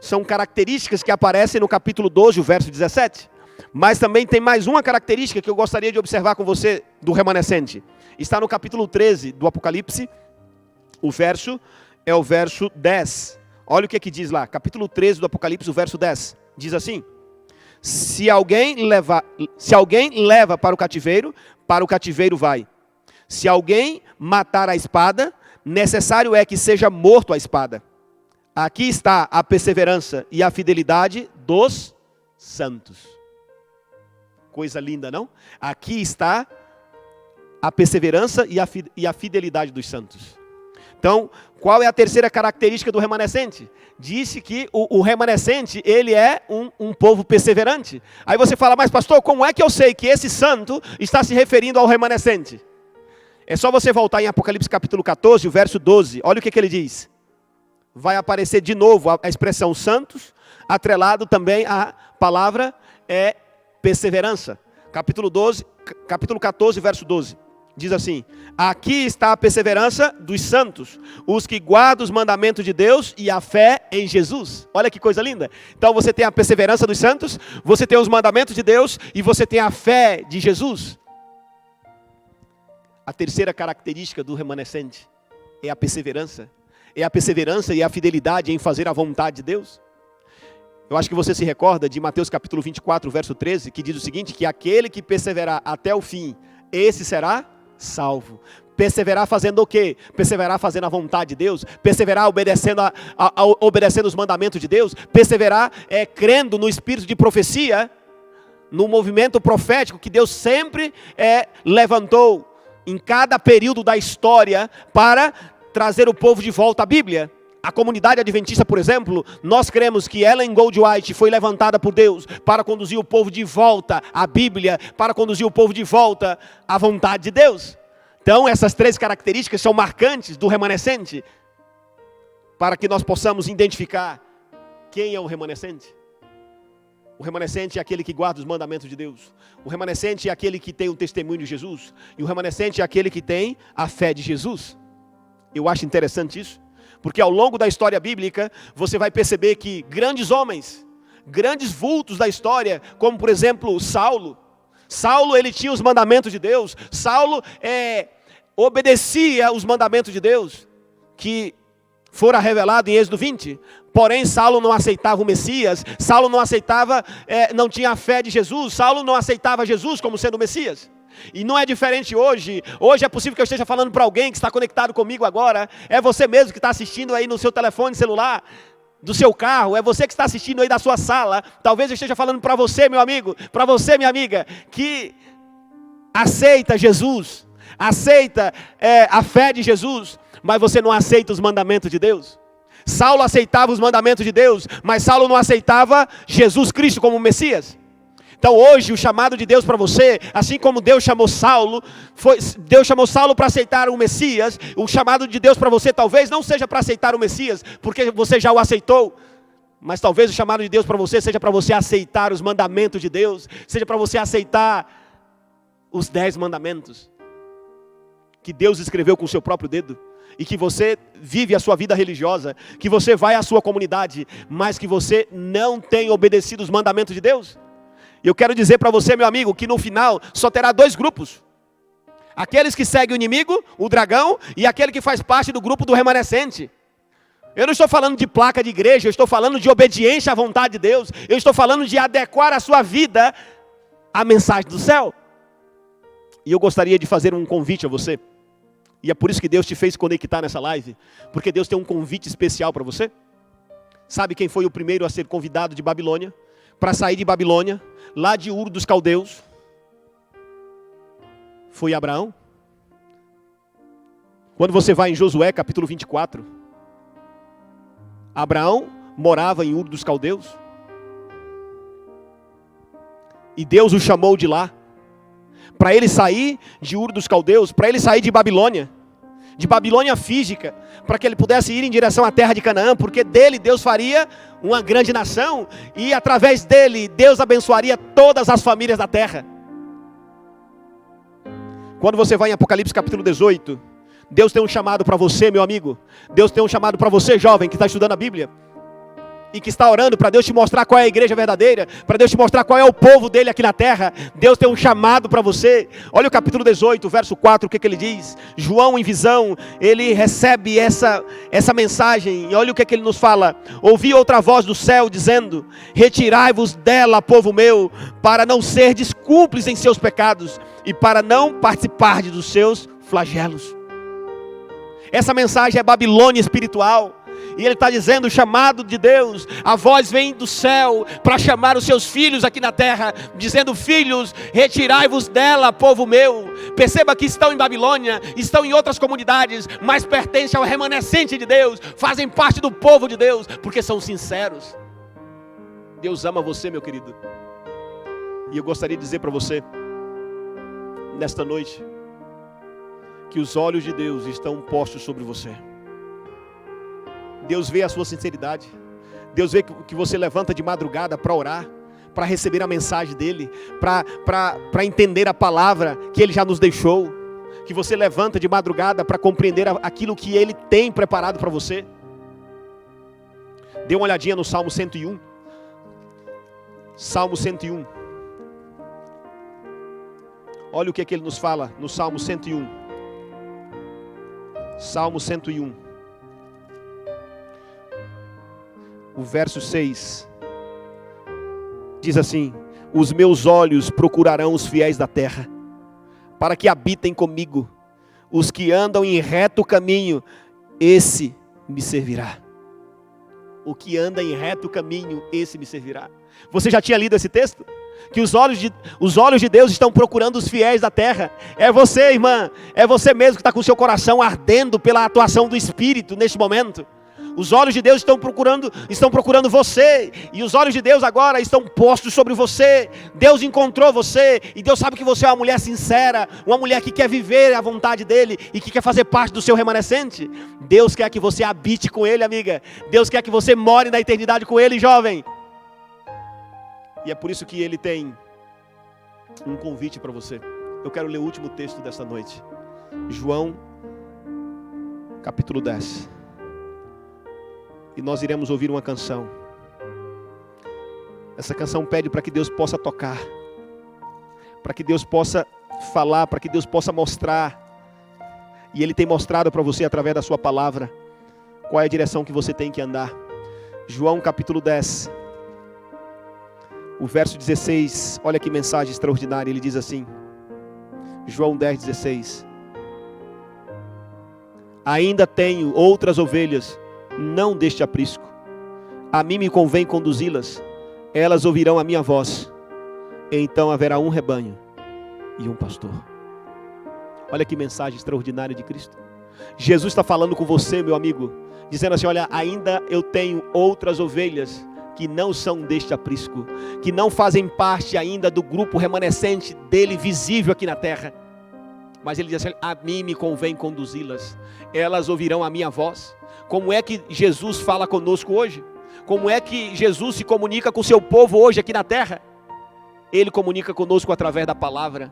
são características que aparecem no capítulo 12, o verso 17. Mas também tem mais uma característica que eu gostaria de observar com você do remanescente. Está no capítulo 13 do Apocalipse, o verso 10. Olha o que diz lá, capítulo 13 do Apocalipse, o verso 10. Diz assim, se alguém leva para o cativeiro vai. Se alguém matar a espada, necessário é que seja morto a espada. Aqui está a perseverança e a fidelidade dos santos. Coisa linda, não? Aqui está a perseverança e a fidelidade dos santos. Então, qual é a terceira característica do remanescente? Disse que o remanescente, ele é um povo perseverante. Aí você fala, mas pastor, como é que eu sei que esse santo está se referindo ao remanescente? É só você voltar em Apocalipse capítulo 14, o verso 12. Olha o que ele diz. Vai aparecer de novo a expressão santos, atrelado também à palavra perseverança. Capítulo 14, verso 12. Diz assim, aqui está a perseverança dos santos, os que guardam os mandamentos de Deus e a fé em Jesus. Olha que coisa linda. Então você tem a perseverança dos santos, você tem os mandamentos de Deus e você tem a fé de Jesus. A terceira característica do remanescente é a perseverança. É a perseverança e a fidelidade em fazer a vontade de Deus. Eu acho que você se recorda de Mateus capítulo 24, verso 13, que diz o seguinte, que aquele que perseverar até o fim, esse será salvo. Perseverar fazendo o quê? Perseverar fazendo a vontade de Deus, perseverar obedecendo obedecendo os mandamentos de Deus, perseverar crendo no espírito de profecia, no movimento profético que Deus sempre levantou em cada período da história para trazer o povo de volta à Bíblia. A comunidade adventista, por exemplo, nós cremos que Ellen Goldwhite foi levantada por Deus para conduzir o povo de volta à Bíblia, para conduzir o povo de volta à vontade de Deus. Então, essas três características são marcantes do remanescente, para que nós possamos identificar quem é o remanescente. O remanescente é aquele que guarda os mandamentos de Deus. O remanescente é aquele que tem o testemunho de Jesus. E o remanescente é aquele que tem a fé de Jesus. Eu acho interessante isso. Porque ao longo da história bíblica, você vai perceber que grandes homens, grandes vultos da história, como por exemplo Saulo. Saulo, ele tinha os mandamentos de Deus. Saulo obedecia os mandamentos de Deus, que fora revelado em Êxodo 20. Porém, Saulo não aceitava o Messias. Saulo não aceitava, não tinha a fé de Jesus. Saulo não aceitava Jesus como sendo o Messias. E não é diferente hoje. Hoje é possível que eu esteja falando para alguém que está conectado comigo agora. É você mesmo que está assistindo aí no seu telefone celular, do seu carro. É você que está assistindo aí da sua sala. Talvez eu esteja falando para você, meu amigo, para você, minha amiga, que aceita Jesus, aceita a fé de Jesus, mas você não aceita os mandamentos de Deus. Saulo aceitava os mandamentos de Deus, mas Saulo não aceitava Jesus Cristo como Messias. Então hoje o chamado de Deus para você, assim como Deus chamou Saulo, Deus chamou Saulo para aceitar o Messias. O chamado de Deus para você talvez não seja para aceitar o Messias, porque você já o aceitou. Mas talvez o chamado de Deus para você seja para você aceitar os mandamentos de Deus, seja para você aceitar os 10 mandamentos que Deus escreveu com o seu próprio dedo, e que você vive a sua vida religiosa, que você vai à sua comunidade, mas que você não tem obedecido os mandamentos de Deus. Eu quero dizer para você, meu amigo, que no final só terá 2 grupos. Aqueles que seguem o inimigo, o dragão, e aquele que faz parte do grupo do remanescente. Eu não estou falando de placa de igreja, eu estou falando de obediência à vontade de Deus. Eu estou falando de adequar a sua vida à mensagem do céu. E eu gostaria de fazer um convite a você. E é por isso que Deus te fez conectar nessa live, porque Deus tem um convite especial para você. Sabe quem foi o primeiro a ser convidado de Babilônia? Para sair de Babilônia, lá de Ur dos Caldeus? Foi Abraão. Quando você vai em Josué capítulo 24, Abraão morava em Ur dos Caldeus. E Deus o chamou de lá, para ele sair de Ur dos Caldeus, para ele sair de Babilônia física, para que ele pudesse ir em direção à terra de Canaã, porque dele Deus faria uma grande nação, e através dele Deus abençoaria todas as famílias da terra. Quando você vai em Apocalipse capítulo 18, Deus tem um chamado para você, meu amigo. Deus tem um chamado para você, jovem, que está estudando a Bíblia e que está orando para Deus te mostrar qual é a igreja verdadeira, para Deus te mostrar qual é o povo dele aqui na terra. Deus tem um chamado para você. Olha o capítulo 18, verso 4, o que ele diz. João, em visão, ele recebe essa mensagem, e olha o que ele nos fala. Ouvi outra voz do céu dizendo: retirai-vos dela, povo meu, para não serdes cúmplices em seus pecados, e para não participar dos seus flagelos. Essa mensagem é Babilônia espiritual. E ele está dizendo: o chamado de Deus, a voz vem do céu para chamar os seus filhos aqui na terra, dizendo: filhos, retirai-vos dela, povo meu. Perceba que estão em Babilônia, estão em outras comunidades, mas pertencem ao remanescente de Deus, fazem parte do povo de Deus, porque são sinceros. Deus ama você, meu querido. E eu gostaria de dizer para você, nesta noite, que os olhos de Deus estão postos sobre você. Deus vê a sua sinceridade. Deus vê que você levanta de madrugada para orar, para receber a mensagem dEle, para entender a palavra que Ele já nos deixou. Que você levanta de madrugada para compreender aquilo que Ele tem preparado para você. Dê uma olhadinha no Salmo 101. Salmo 101. Olha o que Ele nos fala no Salmo 101. Salmo 101. O verso 6 diz assim: os meus olhos procurarão os fiéis da terra, para que habitem comigo. Os que andam em reto caminho, esse me servirá. O que anda em reto caminho, esse me servirá. Você já tinha lido esse texto? Que os olhos de Deus estão procurando os fiéis da terra. É você, irmã, é você mesmo que está com o seu coração ardendo pela atuação do Espírito neste momento. Os olhos de Deus estão procurando você. E os olhos de Deus agora estão postos sobre você. Deus encontrou você. E Deus sabe que você é uma mulher sincera, uma mulher que quer viver a vontade dEle e que quer fazer parte do seu remanescente. Deus quer que você habite com Ele, amiga. Deus quer que você more na eternidade com Ele, jovem. E é por isso que Ele tem um convite para você. Eu quero ler o último texto desta noite. João, capítulo 10. E nós iremos ouvir uma canção. Essa canção pede para que Deus possa tocar, para que Deus possa falar, para que Deus possa mostrar. E Ele tem mostrado para você através da sua palavra qual é a direção que você tem que andar. João capítulo 10, o verso 16, olha que mensagem extraordinária, ele diz assim, João 10, 16. Ainda tenho outras ovelhas, não deste aprisco. A mim me convém conduzi-las, elas ouvirão a minha voz. Então haverá um rebanho e um pastor. Olha que mensagem extraordinária de Cristo. Jesus está falando com você, meu amigo, dizendo assim, olha, ainda eu tenho outras ovelhas que não são deste aprisco, que não fazem parte ainda do grupo remanescente dele visível aqui na terra. Mas ele diz assim, a mim me convém conduzi-las, elas ouvirão a minha voz. Como é que Jesus fala conosco hoje? Como é que Jesus se comunica com o seu povo hoje aqui na terra? Ele comunica conosco através da palavra,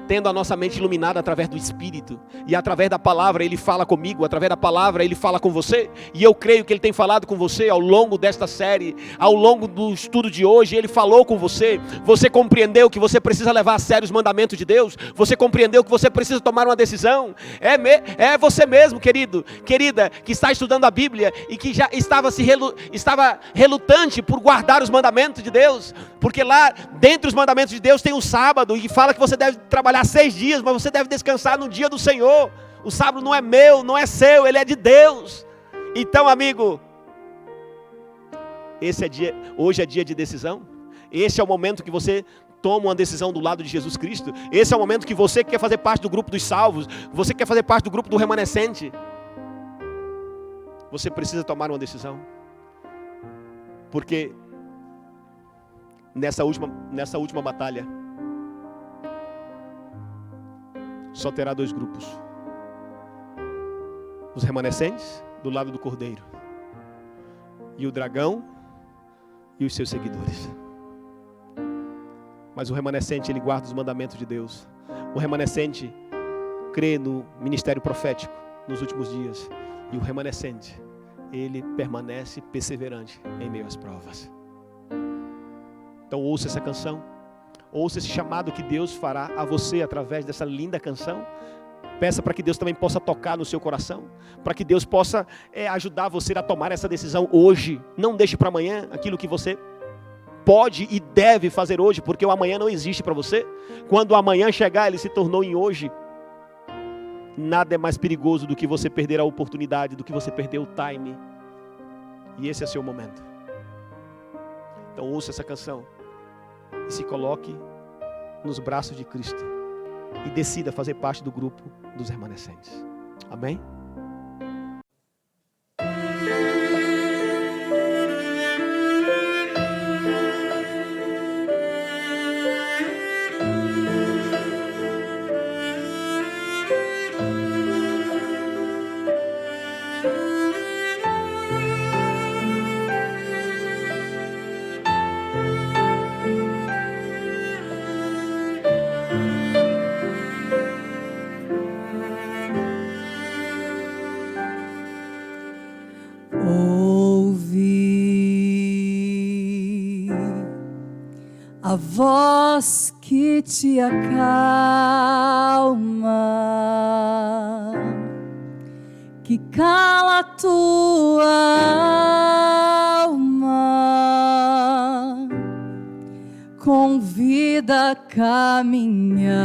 tendo a nossa mente iluminada através do Espírito, e através da palavra Ele fala comigo, através da palavra Ele fala com você, e eu creio que Ele tem falado com você ao longo desta série, ao longo do estudo de hoje. Ele falou com você, você compreendeu que você precisa levar a sério os mandamentos de Deus, você compreendeu que você precisa tomar uma decisão, é você mesmo, querido, querida, que está estudando a Bíblia, e que já estava relutante por guardar os mandamentos de Deus, porque lá, dentre os mandamentos de Deus tem o sábado, e fala que você deve trabalhar 6 dias, mas você deve descansar no dia do Senhor. O sábado não é meu, não é seu, ele é de Deus. Então, amigo, hoje é dia de decisão. Esse é o momento que você toma uma decisão do lado de Jesus Cristo. Esse é o momento que você quer fazer parte do grupo dos salvos, você quer fazer parte do grupo do remanescente. Você precisa tomar uma decisão, porque nessa última batalha só terá 2 grupos: os remanescentes do lado do Cordeiro, e o dragão e os seus seguidores. Mas o remanescente, ele guarda os mandamentos de Deus. O remanescente crê no ministério profético nos últimos dias, e o remanescente, ele permanece perseverante em meio às provas. Então ouça essa canção, ouça esse chamado que Deus fará a você através dessa linda canção. Peça para que Deus também possa tocar no seu coração, para que Deus possa ajudar você a tomar essa decisão hoje. Não deixe para amanhã aquilo que você pode e deve fazer hoje, porque o amanhã não existe para você. Quando o amanhã chegar, ele se tornou em hoje. Nada é mais perigoso do que você perder a oportunidade, do que você perder o time. E esse é seu momento. Então ouça essa canção e se coloque nos braços de Cristo e decida fazer parte do grupo dos remanescentes. Amém? Ouvi a voz que te acalma, que cala a tua alma, convida a caminhar.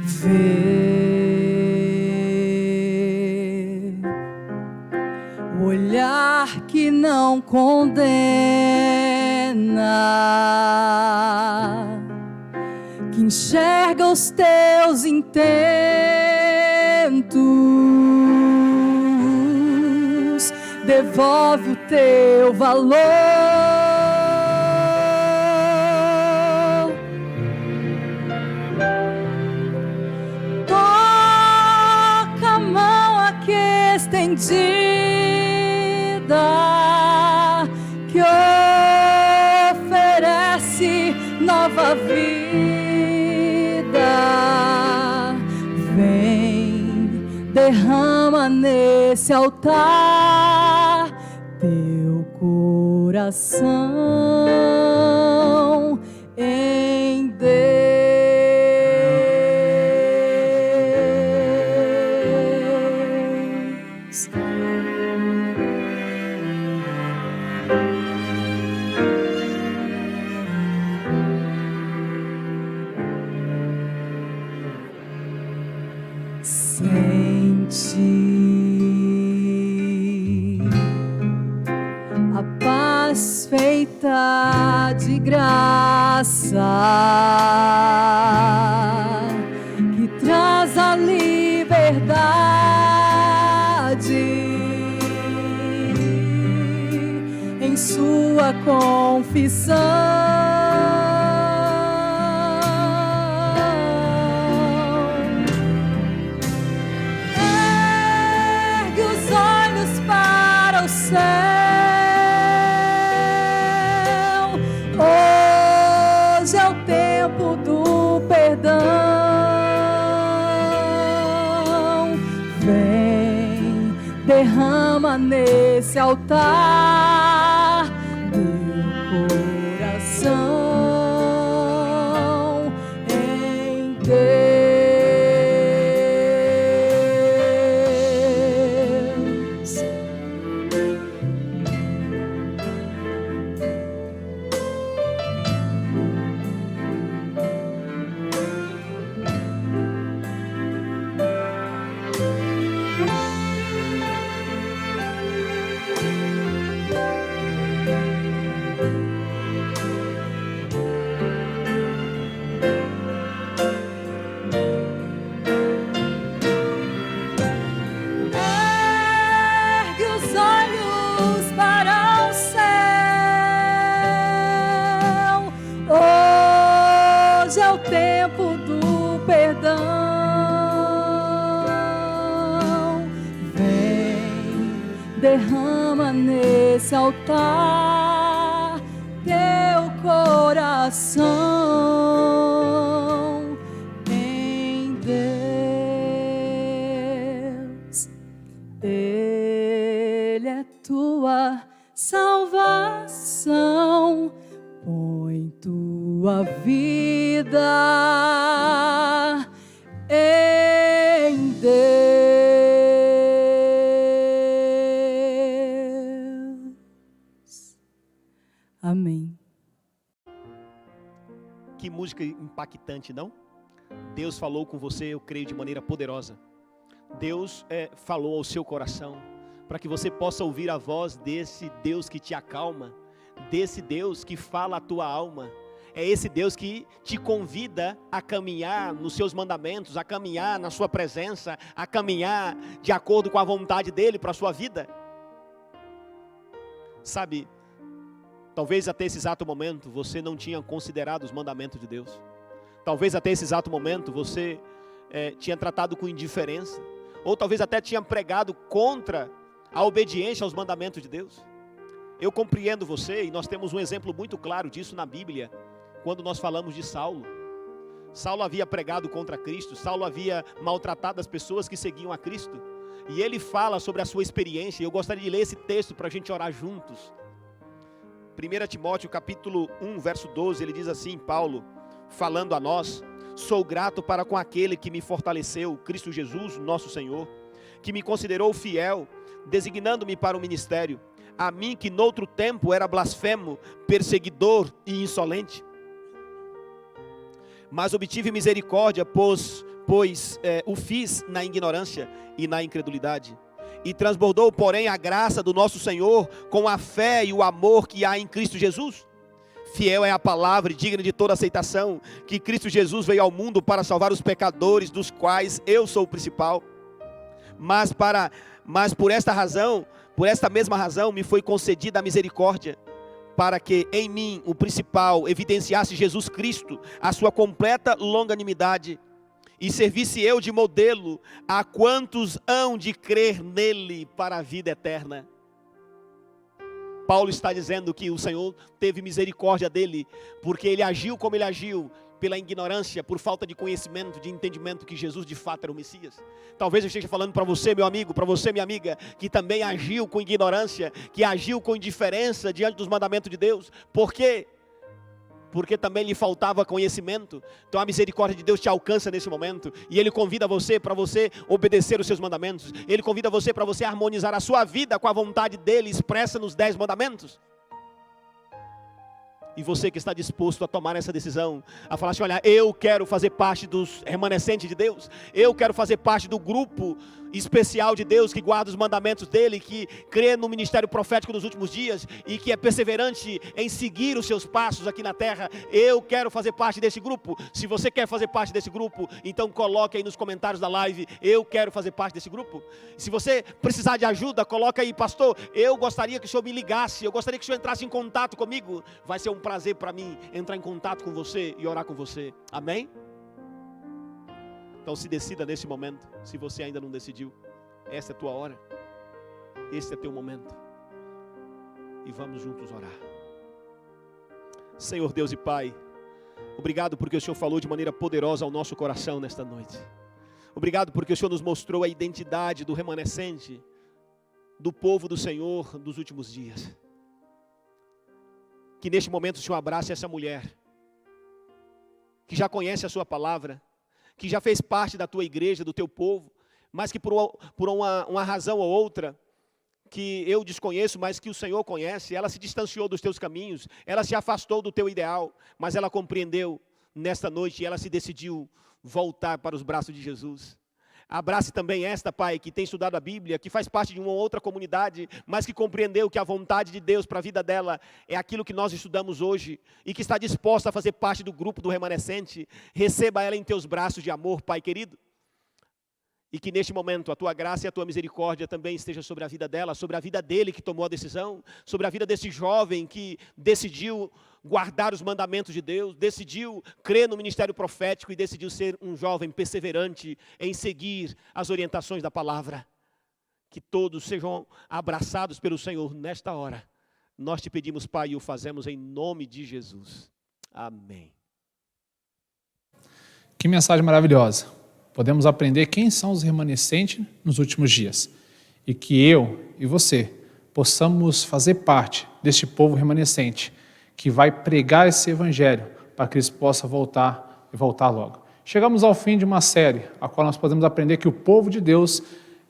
Vê o olhar que não condena, que enxerga os teus intentos, devolve o teu valor. Estendida, que oferece nova vida, vem, derrama derrama nesse altar teu coração em Deus. Sente a paz feita de graça que traz a liberdade em sua confissão. Ergue os olhos para o céu. Hoje é o tempo do perdão. Vem, derrama nesse altar teu coração em Deus. Ergue os olhos para o céu. Hoje é o tempo do perdão. Vem, derrama nesse altar teu coração em Deus. Ele é tua salvação. Põe tua vida em Deus. Amém. Que música impactante, não? Deus falou com você, eu creio, de maneira poderosa. Deus falou ao seu coração, para que você possa ouvir a voz desse Deus que te acalma, desse Deus que fala a tua alma. É esse Deus que te convida a caminhar nos seus mandamentos, a caminhar na sua presença, a caminhar de acordo com a vontade dele para a sua vida. Sabe, talvez até esse exato momento você não tinha considerado os mandamentos de Deus. Talvez até esse exato momento você tinha tratado com indiferença. Ou talvez até tinha pregado contra a obediência aos mandamentos de Deus. Eu compreendo você, e nós temos um exemplo muito claro disso na Bíblia, quando nós falamos de Saulo. Saulo havia pregado contra Cristo, Saulo havia maltratado as pessoas que seguiam a Cristo. E ele fala sobre a sua experiência, e eu gostaria de ler esse texto para a gente orar juntos. 1 Timóteo capítulo 1, verso 12, ele diz assim, Paulo, falando a nós: sou grato para com aquele que me fortaleceu, Cristo Jesus, nosso Senhor, que me considerou fiel, designando-me para o ministério, a mim que noutro tempo era blasfemo, perseguidor e insolente. Mas obtive misericórdia, pois o fiz na ignorância e na incredulidade. E transbordou, porém, a graça do nosso Senhor com a fé e o amor que há em Cristo Jesus. Fiel é a palavra e digna de toda aceitação, que Cristo Jesus veio ao mundo para salvar os pecadores, dos quais eu sou o principal. Mas por esta mesma razão, me foi concedida a misericórdia, para que em mim, o principal, evidenciasse Jesus Cristo, a sua completa longanimidade, e servisse eu de modelo a quantos hão de crer nele para a vida eterna. Paulo está dizendo que o Senhor teve misericórdia dele, porque ele agiu como ele agiu, pela ignorância, por falta de conhecimento, de entendimento que Jesus de fato era o Messias. Talvez eu esteja falando para você, meu amigo, para você, minha amiga, que também agiu com ignorância, que agiu com indiferença diante dos mandamentos de Deus. Por quê? Porque também lhe faltava conhecimento. Então a misericórdia de Deus te alcança nesse momento, e Ele convida você para você obedecer os seus mandamentos. Ele convida você para você harmonizar a sua vida com a vontade dEle expressa nos 10 mandamentos. E você que está disposto a tomar essa decisão, a falar assim, olha, eu quero fazer parte dos remanescentes de Deus, eu quero fazer parte do grupo especial de Deus que guarda os mandamentos dEle, que crê no ministério profético dos últimos dias e que é perseverante em seguir os seus passos aqui na terra. Eu quero fazer parte desse grupo. Se você quer fazer parte desse grupo, então coloque aí nos comentários da live, eu quero fazer parte desse grupo. Se você precisar de ajuda, coloca aí, pastor, eu gostaria que o senhor me ligasse, eu gostaria que o senhor entrasse em contato comigo. Vai ser um prazer para mim entrar em contato com você e orar com você. Amém? Então se decida nesse momento. Se você ainda não decidiu, essa é a tua hora, esse é teu momento, e vamos juntos orar. Senhor Deus e Pai, obrigado porque o Senhor falou de maneira poderosa ao nosso coração nesta noite. Obrigado porque o Senhor nos mostrou a identidade do remanescente, do povo do Senhor dos últimos dias. Que neste momento o Senhor abrace essa mulher, que já conhece a sua palavra, que já fez parte da tua igreja, do teu povo, mas que por uma razão ou outra, que eu desconheço, mas que o Senhor conhece, ela se distanciou dos teus caminhos, ela se afastou do teu ideal, mas ela compreendeu nesta noite e ela se decidiu voltar para os braços de Jesus. Abrace também esta, Pai, que tem estudado a Bíblia, que faz parte de uma outra comunidade, mas que compreendeu que a vontade de Deus para a vida dela é aquilo que nós estudamos hoje, e que está disposta a fazer parte do grupo do remanescente. Receba ela em teus braços de amor, Pai querido. E que neste momento a tua graça e a tua misericórdia também esteja sobre a vida dela, sobre a vida dele que tomou a decisão, sobre a vida desse jovem que decidiu guardar os mandamentos de Deus, decidiu crer no ministério profético e decidiu ser um jovem perseverante em seguir as orientações da palavra. Que todos sejam abraçados pelo Senhor nesta hora. Nós te pedimos, Pai, e o fazemos em nome de Jesus. Amém. Que mensagem maravilhosa. Podemos aprender quem são os remanescentes nos últimos dias. E que eu e você possamos fazer parte deste povo remanescente que vai pregar esse evangelho para que eles possam voltar e voltar logo. Chegamos ao fim de uma série, a qual nós podemos aprender que o povo de Deus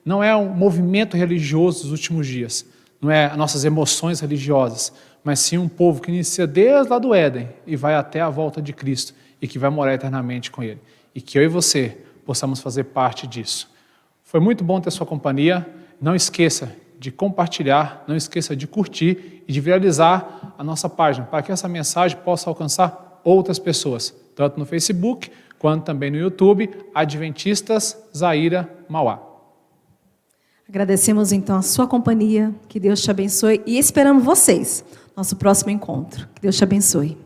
não é um movimento religioso dos últimos dias, não é as nossas emoções religiosas, mas sim um povo que inicia desde lá do Éden e vai até a volta de Cristo e que vai morar eternamente com Ele. E que eu e você possamos fazer parte disso. Foi muito bom ter sua companhia. Não esqueça de compartilhar, não esqueça de curtir e de viralizar a nossa página, para que essa mensagem possa alcançar outras pessoas, tanto no Facebook, quanto também no YouTube, Adventistas Zaira Mauá. Agradecemos então a sua companhia, que Deus te abençoe e esperamos vocês no nosso próximo encontro. Que Deus te abençoe.